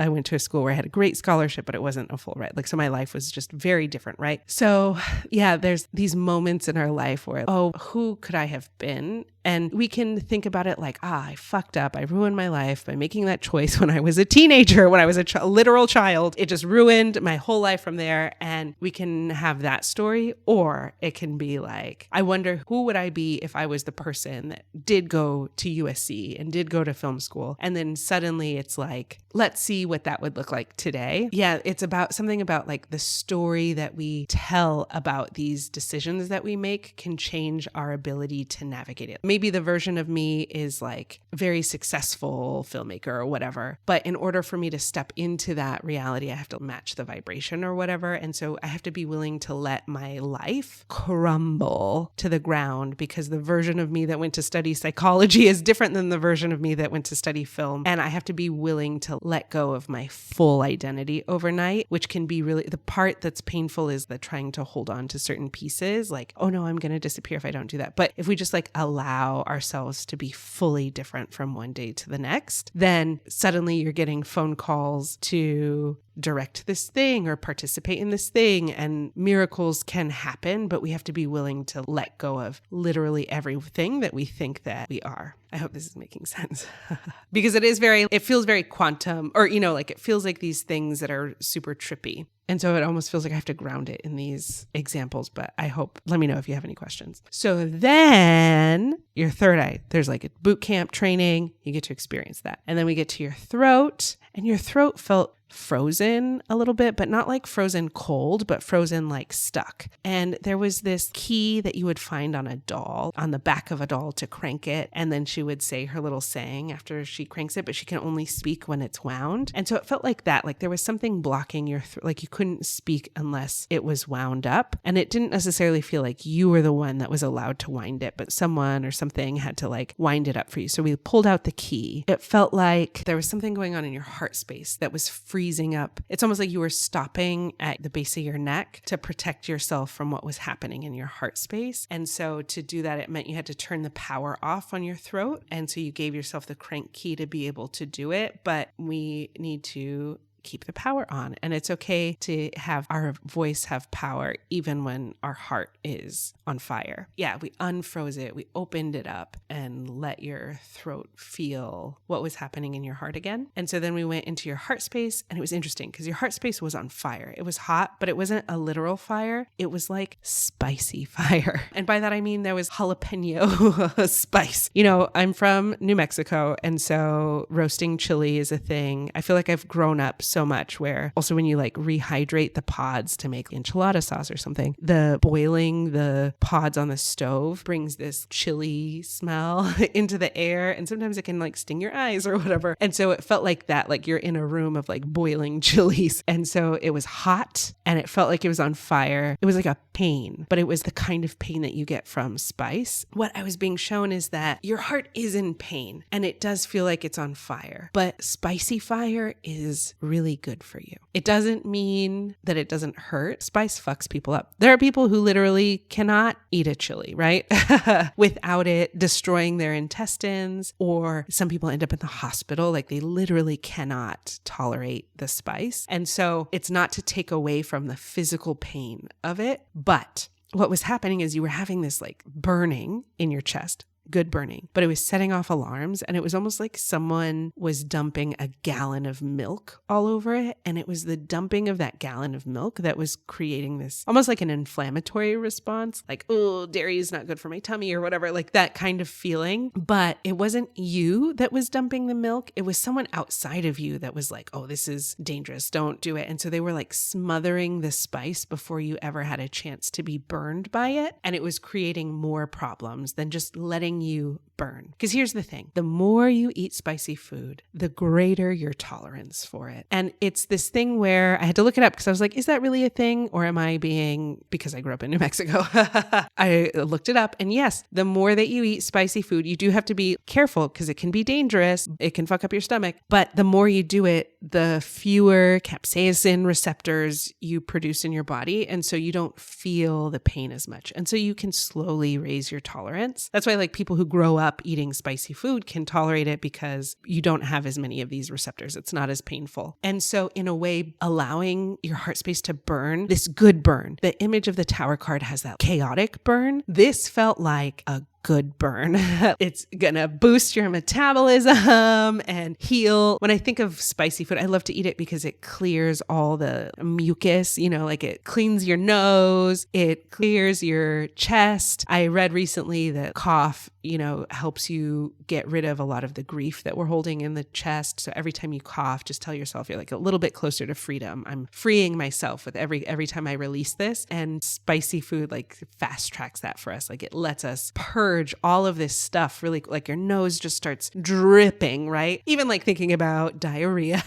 went to a school where I had a great scholarship, but it wasn't a full ride. So my life was just very different, right? So yeah, there's these moments in our life where, who could I have been? And we can think about it I fucked up. I ruined my life by making that choice when I was a teenager, when I was a literal child. It just ruined my whole life from there. And we can have that story, or it can be I wonder who would I be if I was the person that did go to USC and did go to film school. And then suddenly it's let's see what that would look like today. Yeah, it's about something about the story that we tell about these decisions that we make can change our ability to navigate it. Maybe the version of me is very successful filmmaker or whatever, but in order for me to step into that reality, I have to match the vibration or whatever. And so I have to be willing to let my life crumble to the ground, because the version of me that went to study psychology is different than the version of me that went to study film. And I have to be willing to let go of my full identity overnight, which can be really, the part that's painful is the trying to hold on to certain pieces, oh no, I'm going to disappear if I don't do that. But if we just allow ourselves to be fully different from one day to the next, then suddenly you're getting phone calls to direct this thing or participate in this thing, and miracles can happen, but we have to be willing to let go of literally everything that we think that we are. I hope this is making sense because it feels very quantum, or, like it feels like these things that are super trippy. And so it almost feels like I have to ground it in these examples, but let me know if you have any questions. So then your third eye, there's like a boot camp training, you get to experience that. And then we get to your throat, and your throat felt frozen a little bit, but not like frozen cold, but frozen like stuck. And there was this key that you would find on a doll, on the back of a doll to crank it. And then she would say her little saying after she cranks it, but she can only speak when it's wound. And so it felt like that, like there was something blocking your throat, like you couldn't speak unless it was wound up. And it didn't necessarily feel like you were the one that was allowed to wind it, but someone or something had to like wind it up for you. So we pulled out the key. It felt like there was something going on in your heart space that was freezing up. It's almost like you were stopping at the base of your neck to protect yourself from what was happening in your heart space. And so to do that, it meant you had to turn the power off on your throat. And so you gave yourself the crank key to be able to do it. But we need to keep the power on. And it's okay to have our voice have power even when our heart is on fire. Yeah, we unfroze it. We opened it up and let your throat feel what was happening in your heart again. And so then we went into your heart space, and it was interesting because your heart space was on fire. It was hot, but it wasn't a literal fire. It was like spicy fire. And by that, I mean there was jalapeno spice. I'm from New Mexico. And so roasting chili is a thing. I feel like I've grown up so much where also when you like rehydrate the pods to make enchilada sauce or something, boiling the pods on the stove brings this chili smell into the air, and sometimes it can like sting your eyes or whatever. And so it felt like that, like you're in a room of like boiling chilies. And so it was hot and it felt like it was on fire. It was like a pain, but it was the kind of pain that you get from spice. What I was being shown is that your heart is in pain and it does feel like it's on fire, but spicy fire is really good for you. It doesn't mean that it doesn't hurt. Spice fucks people up. There are people who literally cannot eat a chili, right? Without it destroying their intestines, or some people end up in the hospital. Like they literally cannot tolerate the spice. And so it's not to take away from the physical pain of it, but what was happening is you were having this like burning in your chest. Good burning, but it was setting off alarms, and it was almost like someone was dumping a gallon of milk all over it. And it was the dumping of that gallon of milk that was creating this almost like an inflammatory response, like, oh, dairy is not good for my tummy or whatever, like that kind of feeling. But it wasn't you that was dumping the milk. It was someone outside of you that was like, oh, this is dangerous. Don't do it. And so they were like smothering the spice before you ever had a chance to be burned by it. And it was creating more problems than just letting you burn. Because here's the thing, the more you eat spicy food, the greater your tolerance for it. And it's this thing where I had to look it up because I was like, is that really a thing? Or am I because I grew up in New Mexico, I looked it up. And yes, the more that you eat spicy food, you do have to be careful because it can be dangerous. It can fuck up your stomach. But the more you do it, the fewer capsaicin receptors you produce in your body. And so you don't feel the pain as much. And so you can slowly raise your tolerance. That's why like people who grow up eating spicy food can tolerate it because you don't have as many of these receptors. It's not as painful. And so in a way, allowing your heart space to burn, this good burn, the image of the Tower card has that chaotic burn. This felt like a good burn. It's gonna boost your metabolism and heal. When I think of spicy food, I love to eat it because it clears all the mucus, like it cleans your nose, it clears your chest. I read recently that cough, helps you get rid of a lot of the grief that we're holding in the chest. So every time you cough, just tell yourself you're like a little bit closer to freedom. I'm freeing myself with every time I release this. And spicy food like fast tracks that for us. Like it lets us purge all of this stuff, really, like your nose just starts dripping, right? Even like thinking about diarrhea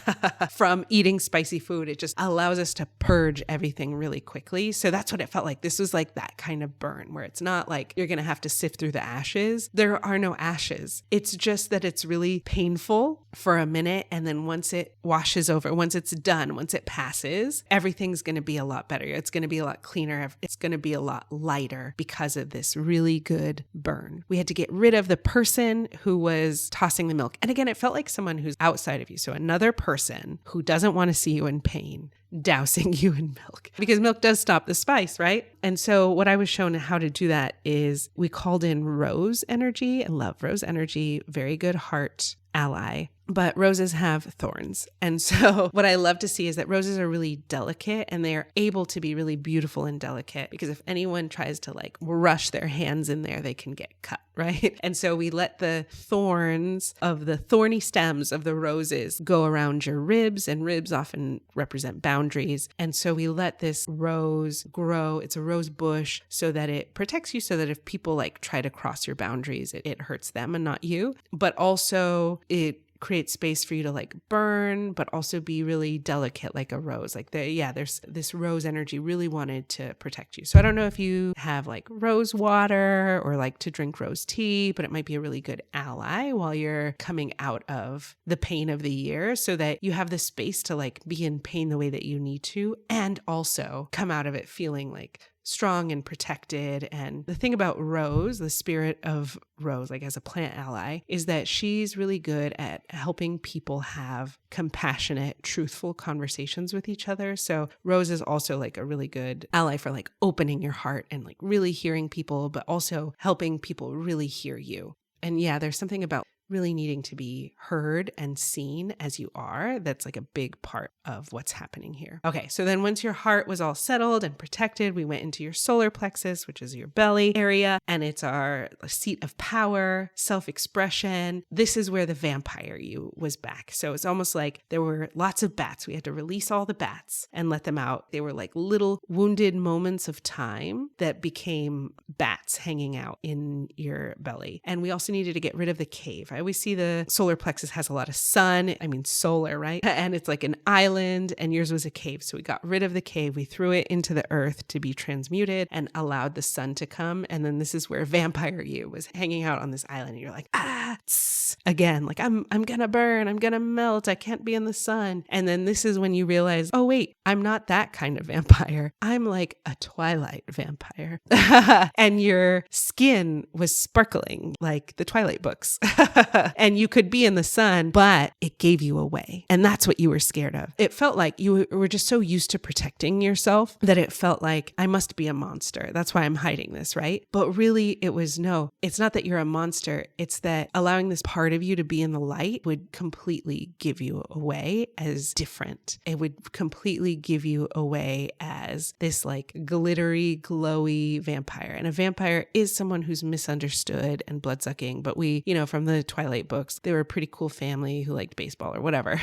from eating spicy food, it just allows us to purge everything really quickly. So that's what it felt like. This was like that kind of burn where it's not like you're going to have to sift through the ashes. There are no ashes. It's just that it's really painful for a minute. And then once it washes over, once it's done, once it passes, everything's going to be a lot better. It's going to be a lot cleaner. It's going to be a lot lighter because of this really good burn. burn. We had to get rid of the person who was tossing the milk. And again, it felt like someone who's outside of you. So another person who doesn't want to see you in pain, dousing you in milk, because milk does stop the spice, right? And so what I was shown how to do that is we called in rose energy. I love rose energy, very good heart ally. But roses have thorns. And so what I love to see is that roses are really delicate and they are able to be really beautiful and delicate, because if anyone tries to like rush their hands in there, they can get cut, right? And so we let the thorns of the thorny stems of the roses go around your ribs, and ribs often represent boundaries. And so we let this rose grow. It's a rose bush so that it protects you, so that if people like try to cross your boundaries, it hurts them and not you. But also it create space for you to like burn, but also be really delicate like a rose. Like there's this rose energy really wanted to protect you. So I don't know if you have like rose water or like to drink rose tea, but it might be a really good ally while you're coming out of the pain of the year, so that you have the space to like be in pain the way that you need to, and also come out of it feeling like strong and protected. And the thing about Rose, the spirit of Rose, like as a plant ally, is that she's really good at helping people have compassionate, truthful conversations with each other. So Rose is also like a really good ally for like opening your heart and like really hearing people, but also helping people really hear you. And yeah, there's something about really needing to be heard and seen as you are. That's like a big part of what's happening here. Okay, so then once your heart was all settled and protected, we went into your solar plexus, which is your belly area, and it's our seat of power, self-expression. This is where the vampire you was back. So it's almost like there were lots of bats. We had to release all the bats and let them out. They were like little wounded moments of time that became bats hanging out in your belly. And we also needed to get rid of the cave. I always see the solar plexus has a lot of sun. I mean, solar, right? And it's like an island, and yours was a cave. So we got rid of the cave. We threw it into the earth to be transmuted and allowed the sun to come. And then this is where vampire you was hanging out on this island. And you're like, again, like I'm going to burn. I'm going to melt. I can't be in the sun. And then this is when you realize, oh, wait, I'm not that kind of vampire. I'm like a Twilight vampire. And your skin was sparkling like the Twilight books. And you could be in the sun, but it gave you away. And that's what you were scared of. It felt like you were just so used to protecting yourself that it felt like I must be a monster. That's why I'm hiding this, right? But really it was no, it's not that you're a monster. It's that allowing this part of you to be in the light would completely give you away as different. It would completely give you away as this like glittery, glowy vampire. And a vampire is someone who's misunderstood and bloodsucking. But we, from the Twilight books, they were a pretty cool family who liked baseball or whatever.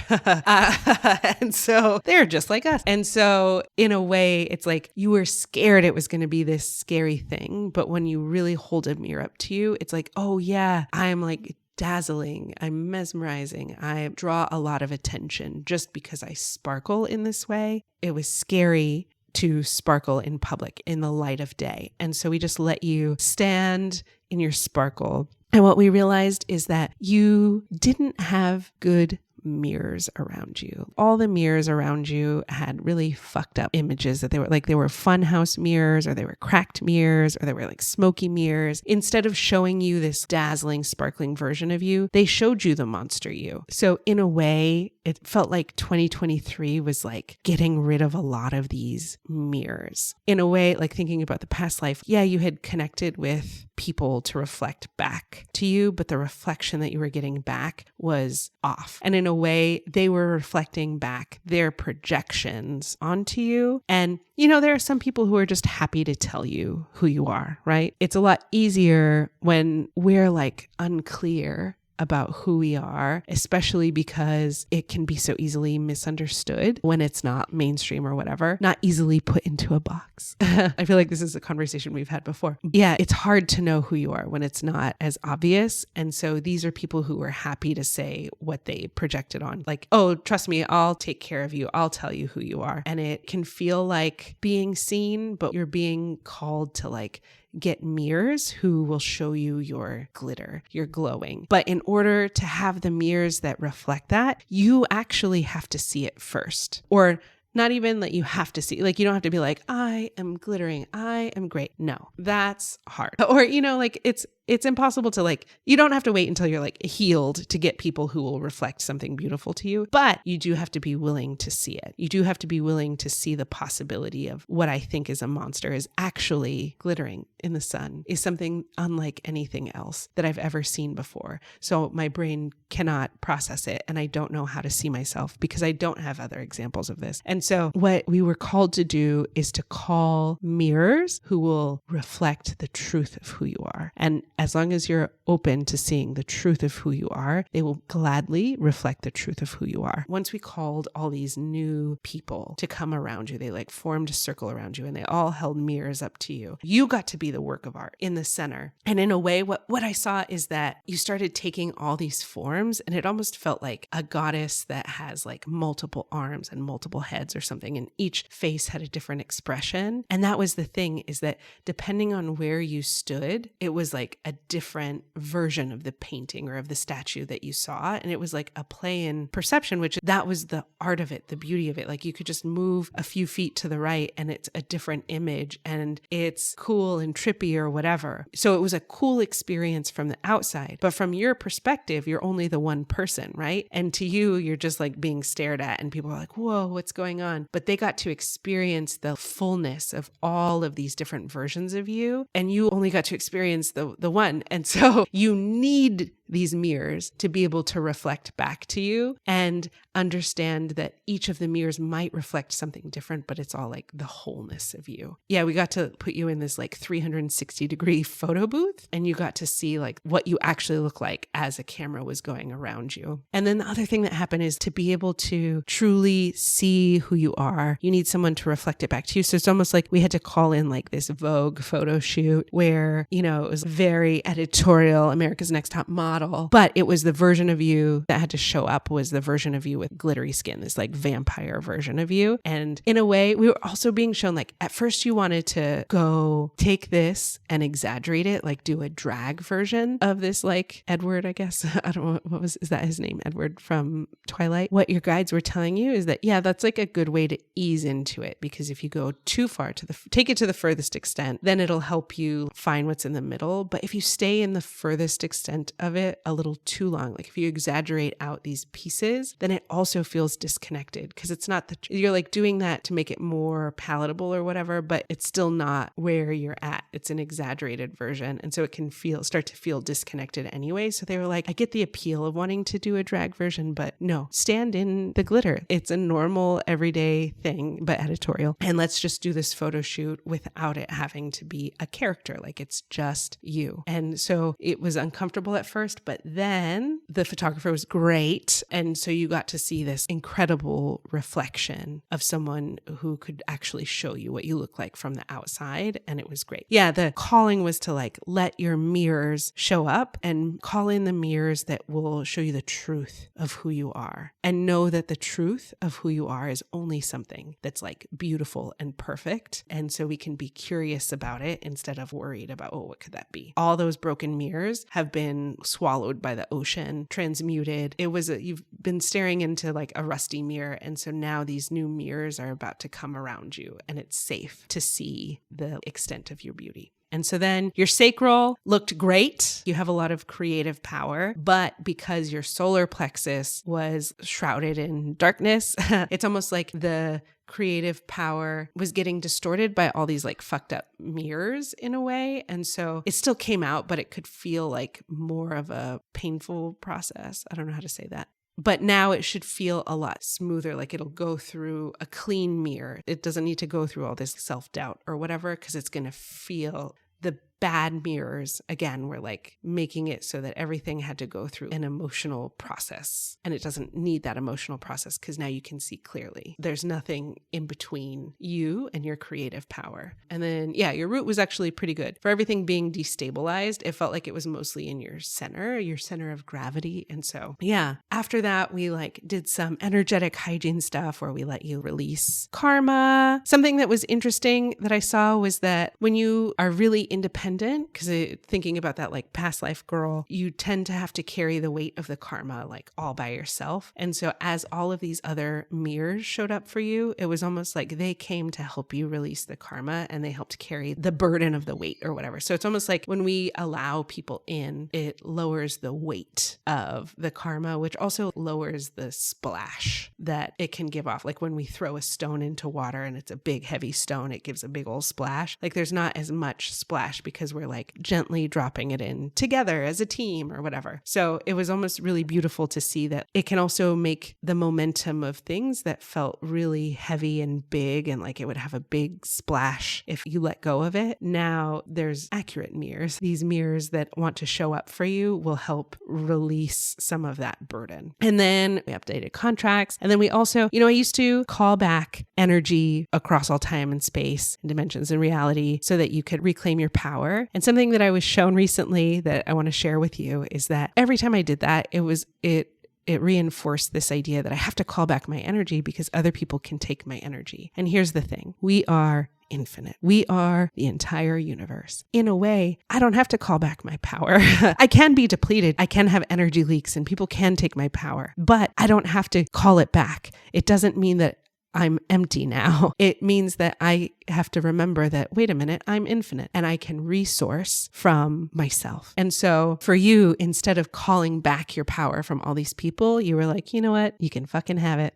And so they're just like us. And so in a way, it's like you were scared it was going to be this scary thing. But when you really hold a mirror up to you, it's like, oh yeah, I'm like dazzling. I'm mesmerizing. I draw a lot of attention just because I sparkle in this way. It was scary to sparkle in public in the light of day. And so we just let you stand in your sparkle. And what we realized is that you didn't have good mirrors around you. All the mirrors around you had really fucked up images that they were funhouse mirrors, or they were cracked mirrors, or they were like smoky mirrors. Instead of showing you this dazzling, sparkling version of you, they showed you the monster you. So in a way, it felt like 2023 was like getting rid of a lot of these mirrors. In a way, like thinking about the past life, yeah, you had connected with people to reflect back to you, but the reflection that you were getting back was off. And in a way, they were reflecting back their projections onto you. And, there are some people who are just happy to tell you who you are, right? It's a lot easier when we're like unclear about who we are, especially because it can be so easily misunderstood when it's not mainstream or whatever, not easily put into a box. I feel like this is a conversation we've had before. Yeah, it's hard to know who you are when it's not as obvious. And so these are people who are happy to say what they projected on. Like, oh, trust me, I'll take care of you. I'll tell you who you are. And it can feel like being seen, but you're being called to like get mirrors who will show you your glitter, your glowing. But in order to have the mirrors that reflect that, you actually have to see it first. Or Not even that you have to see, like, you don't have to be like, I am glittering, I am great. No, that's hard. Or, like it's impossible to you don't have to wait until you're healed to get people who will reflect something beautiful to you, but you do have to be willing to see it. You do have to be willing to see the possibility of what I think is a monster is actually glittering in the sun, is something unlike anything else that I've ever seen before. So my brain cannot process it, and I don't know how to see myself because I don't have other examples of this. And so what we were called to do is to call mirrors who will reflect the truth of who you are. And as long as you're open to seeing the truth of who you are, they will gladly reflect the truth of who you are. Once we called all these new people to come around you, they formed a circle around you and they all held mirrors up to you. You got to be the work of art in the center. And in a way, what I saw is that you started taking all these forms, and it almost felt like a goddess that has multiple arms and multiple heads or something, and each face had a different expression. And that was the thing, is that depending on where you stood, it was a different version of the painting or of the statue that you saw. And it was a play in perception, which that was the art of it, the beauty of it. You could just move a few feet to the right and it's a different image and it's cool and trippy or whatever. So it was a cool experience from the outside, but from your perspective, you're only the one person, right? And to you, you're just being stared at and people are like, whoa, what's going on? But they got to experience the fullness of all of these different versions of you, and you only got to experience the one. And so you need these mirrors to be able to reflect back to you and understand that each of the mirrors might reflect something different, but it's all the wholeness of you. Yeah, we got to put you in this 360-degree photo booth, and you got to see what you actually look like as a camera was going around you. And then the other thing that happened is to be able to truly see who you are, you need someone to reflect it back to you. So it's almost like we had to call in this Vogue photo shoot where, it was very editorial, America's Next Top Model, but it was the version of you that had to show up was the version of you with glittery skin, this vampire version of you. And in a way, we were also being shown at first you wanted to go take this and exaggerate it, do a drag version of this Edward, I guess. I don't know, is that his name? Edward from Twilight. What your guides were telling you is that, yeah, that's a good way to ease into it, because if you go too far take it to the furthest extent, then it'll help you find what's in the middle. But if you stay in the furthest extent of it a little too long, if you exaggerate out these pieces, then it also feels disconnected, because it's not you're doing that to make it more palatable or whatever, but it's still not where you're at. It's an exaggerated version. And so it can start to feel disconnected anyway. So they were I get the appeal of wanting to do a drag version, but no, stand in the glitter. It's a normal everyday thing, but editorial. And let's just do this photo shoot without it having to be a character. It's just you. And so it was uncomfortable at first, but then the photographer was great. And so you got to see this incredible reflection of someone who could actually show you what you look like from the outside. And it was great. Yeah, the calling was to let your mirrors show up and call in the mirrors that will show you the truth of who you are, and know that the truth of who you are is only something that's beautiful and perfect. And so we can be curious about it instead of worried about, oh, what could that be? All those broken mirrors have been swallowed by the ocean, transmuted. You've been staring into a rusty mirror. And so now these new mirrors are about to come around you, and it's safe to see the extent of your beauty. And so then your sacral looked great. You have a lot of creative power, but because your solar plexus was shrouded in darkness, it's almost like the creative power was getting distorted by all these fucked up mirrors in a way. And so it still came out, but it could feel more of a painful process. I don't know how to say that. But now it should feel a lot smoother, it'll go through a clean mirror. It doesn't need to go through all this self-doubt or whatever, because it's going to feel the bad mirrors, again, were making it so that everything had to go through an emotional process. And it doesn't need that emotional process, because now you can see clearly. There's nothing in between you and your creative power. And then, yeah, your root was actually pretty good. For everything being destabilized, it felt like it was mostly in your center of gravity. And so, yeah, after that, we did some energetic hygiene stuff where we let you release karma. Something that was interesting that I saw was that when you are really independent codependent, because thinking about that like past life girl, you tend to have to carry the weight of the karma like all by yourself. And so as all of these other mirrors showed up for you, it was almost like they came to help you release the karma and they helped carry the burden of the weight or whatever. So it's almost like when we allow people in, it lowers the weight of the karma, which also lowers the splash that it can give off. Like when we throw a stone into water and it's a big heavy stone, it gives a big old splash. Like there's not as much splash because we're like gently dropping it in together as a team or whatever. So it was almost really beautiful to see that it can also make the momentum of things that felt really heavy and big and like it would have a big splash if you let go of it. Now there's accurate mirrors. These mirrors that want to show up for you will help release some of that burden. And then we updated contracts. And then we also, I used to call back energy across all time and space and dimensions and reality so that you could reclaim your power. And something that I was shown recently that I want to share with you is that every time I did that, it reinforced this idea that I have to call back my energy because other people can take my energy. And here's the thing. We are infinite. We are the entire universe. In a way, I don't have to call back my power. I can be depleted. I can have energy leaks and people can take my power, but I don't have to call it back. It doesn't mean that I'm empty now. It means that I have to remember that, wait a minute, I'm infinite and I can resource from myself. And so for you, instead of calling back your power from all these people, you were like, you know what? You can fucking have it.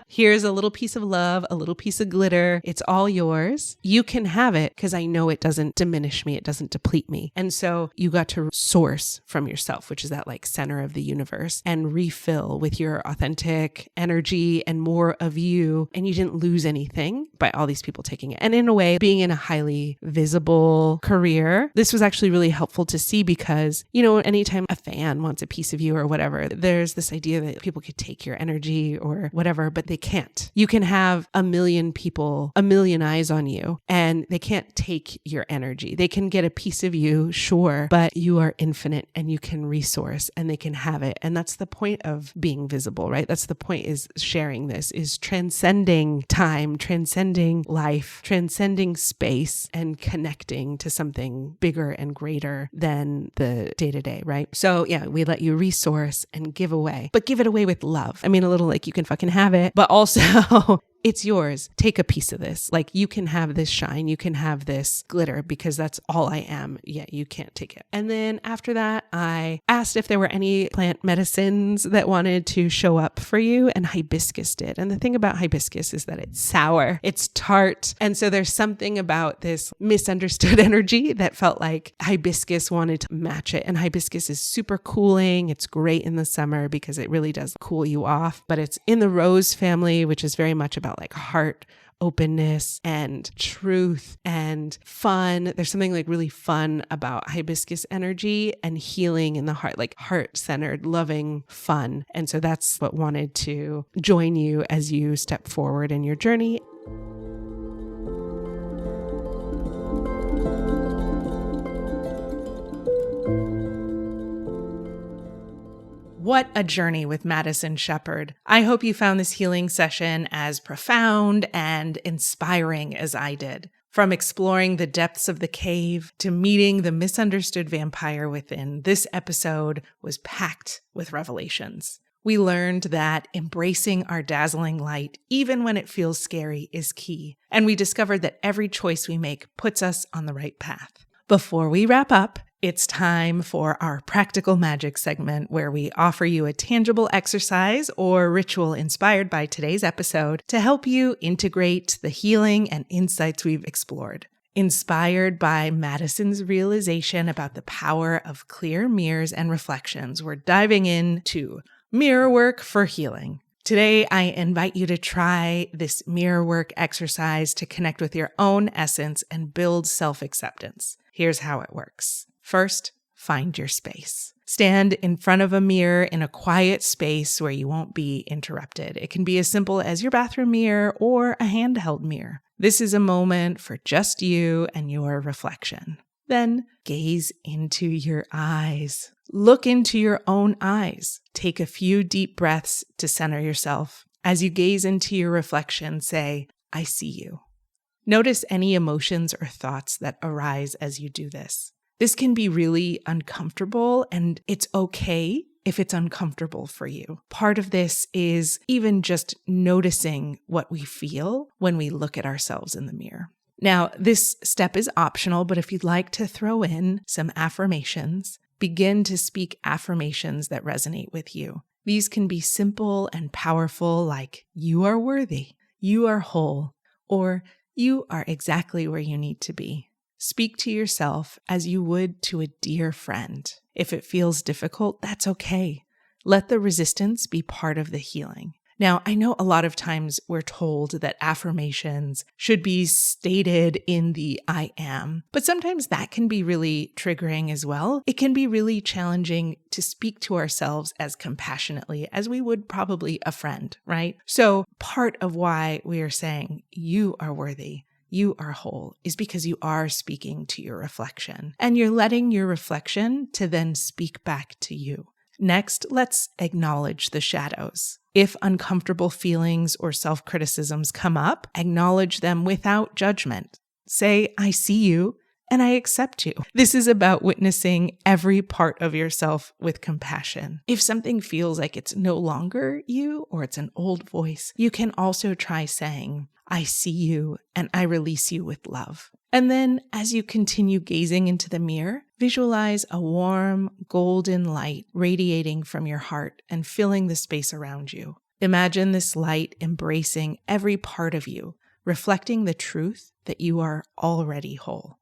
Here's a little piece of love, a little piece of glitter. It's all yours. You can have it because I know it doesn't diminish me. It doesn't deplete me. And so you got to source from yourself, which is that like center of the universe, and refill with your authentic energy and more of you. And you didn't lose anything by all these people taking it. And in a way, being in a highly visible career, this was actually really helpful to see because, anytime a fan wants a piece of you or whatever, there's this idea that people could take your energy or whatever, but they can't. You can have a million people, a million eyes on you, and they can't take your energy. They can get a piece of you, sure, but you are infinite and you can resource and they can have it. And that's the point of being visible, right? That's the point, is sharing this, is transcending time, transcending life, transcending space, and connecting to something bigger and greater than the day-to-day, right? So yeah, we let you resource and give away, but give it away with love. I mean, a little like you can fucking have it, but also it's yours. Take a piece of this. Like you can have this shine. You can have this glitter because that's all I am. Yeah, you can't take it. And then after that, I asked if there were any plant medicines that wanted to show up for you, and hibiscus did. And the thing about hibiscus is that it's sour, it's tart. And so there's something about this misunderstood energy that felt like hibiscus wanted to match it. And hibiscus is super cooling. It's great in the summer because it really does cool you off, but it's in the rose family, which is very much about like heart openness and truth and fun. There's something like really fun about hibiscus energy and healing in the heart, like heart-centered, loving fun. And so that's what wanted to join you as you step forward in your journey. What a journey with Madison Shepard. I hope you found this healing session as profound and inspiring as I did. From exploring the depths of the cave to meeting the misunderstood vampire within, this episode was packed with revelations. We learned that embracing our dazzling light, even when it feels scary, is key. And we discovered that every choice we make puts us on the right path. Before we wrap up, it's time for our practical magic segment where we offer you a tangible exercise or ritual inspired by today's episode to help you integrate the healing and insights we've explored. Inspired by Madison's realization about the power of clear mirrors and reflections, we're diving into mirror work for healing. Today, I invite you to try this mirror work exercise to connect with your own essence and build self-acceptance. Here's how it works. First, find your space. Stand in front of a mirror in a quiet space where you won't be interrupted. It can be as simple as your bathroom mirror or a handheld mirror. This is a moment for just you and your reflection. Then gaze into your eyes. Look into your own eyes. Take a few deep breaths to center yourself. As you gaze into your reflection, say, I see you. Notice any emotions or thoughts that arise as you do this. This can be really uncomfortable, and it's okay if it's uncomfortable for you. Part of this is even just noticing what we feel when we look at ourselves in the mirror. Now, this step is optional, but if you'd like to throw in some affirmations, begin to speak affirmations that resonate with you. These can be simple and powerful, like, you are worthy, you are whole, or you are exactly where you need to be. Speak to yourself as you would to a dear friend. If it feels difficult, that's okay. Let the resistance be part of the healing. Now, I know a lot of times we're told that affirmations should be stated in the I am, but sometimes that can be really triggering as well. It can be really challenging to speak to ourselves as compassionately as we would probably a friend, right? So part of why we are saying you are worthy, you are whole, is because you are speaking to your reflection, and you're letting your reflection to then speak back to you. Next, let's acknowledge the shadows. If uncomfortable feelings or self-criticisms come up, acknowledge them without judgment. Say, I see you and I accept you. This is about witnessing every part of yourself with compassion. If something feels like it's no longer you or it's an old voice, you can also try saying, I see you and I release you with love. And then as you continue gazing into the mirror, visualize a warm, golden light radiating from your heart and filling the space around you. Imagine this light embracing every part of you, reflecting the truth that you are already whole.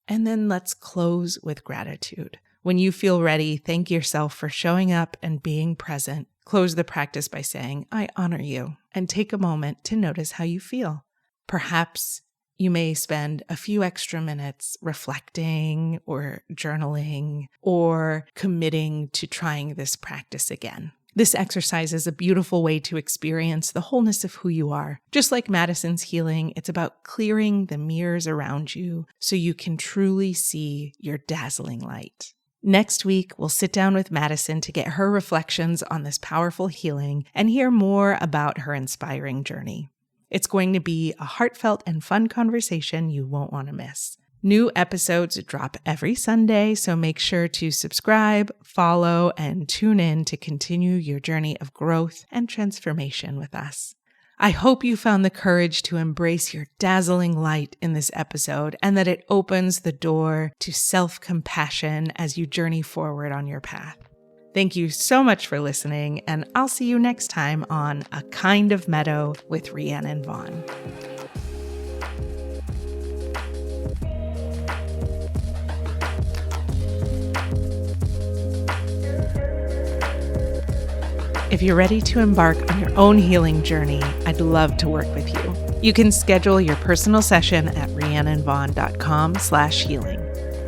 And then let's close with gratitude. When you feel ready, thank yourself for showing up and being present. Close the practice by saying, I honor you, and take a moment to notice how you feel. Perhaps you may spend a few extra minutes reflecting or journaling or committing to trying this practice again. This exercise is a beautiful way to experience the wholeness of who you are. Just like Madison's healing, it's about clearing the mirrors around you so you can truly see your dazzling light. Next week, we'll sit down with Madison to get her reflections on this powerful healing and hear more about her inspiring journey. It's going to be a heartfelt and fun conversation you won't want to miss. New episodes drop every Sunday, so make sure to subscribe, follow, and tune in to continue your journey of growth and transformation with us. I hope you found the courage to embrace your dazzling light in this episode and that it opens the door to self-compassion as you journey forward on your path. Thank you so much for listening, and I'll see you next time on A Kind of Meadow with Rhiannon Vaughn. If you're ready to embark on your own healing journey, I'd love to work with you. You can schedule your personal session at rhiannonvaughn.com/healing.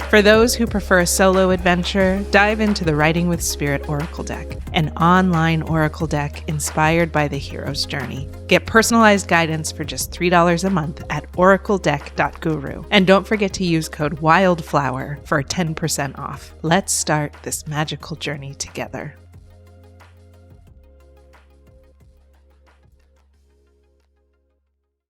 For those who prefer a solo adventure, dive into the Writing with Spirit Oracle deck, an online oracle deck inspired by the hero's journey. Get personalized guidance for just $3 a month at oracledeck.guru. And don't forget to use code WILDFLOWER for 10% off. Let's start this magical journey together.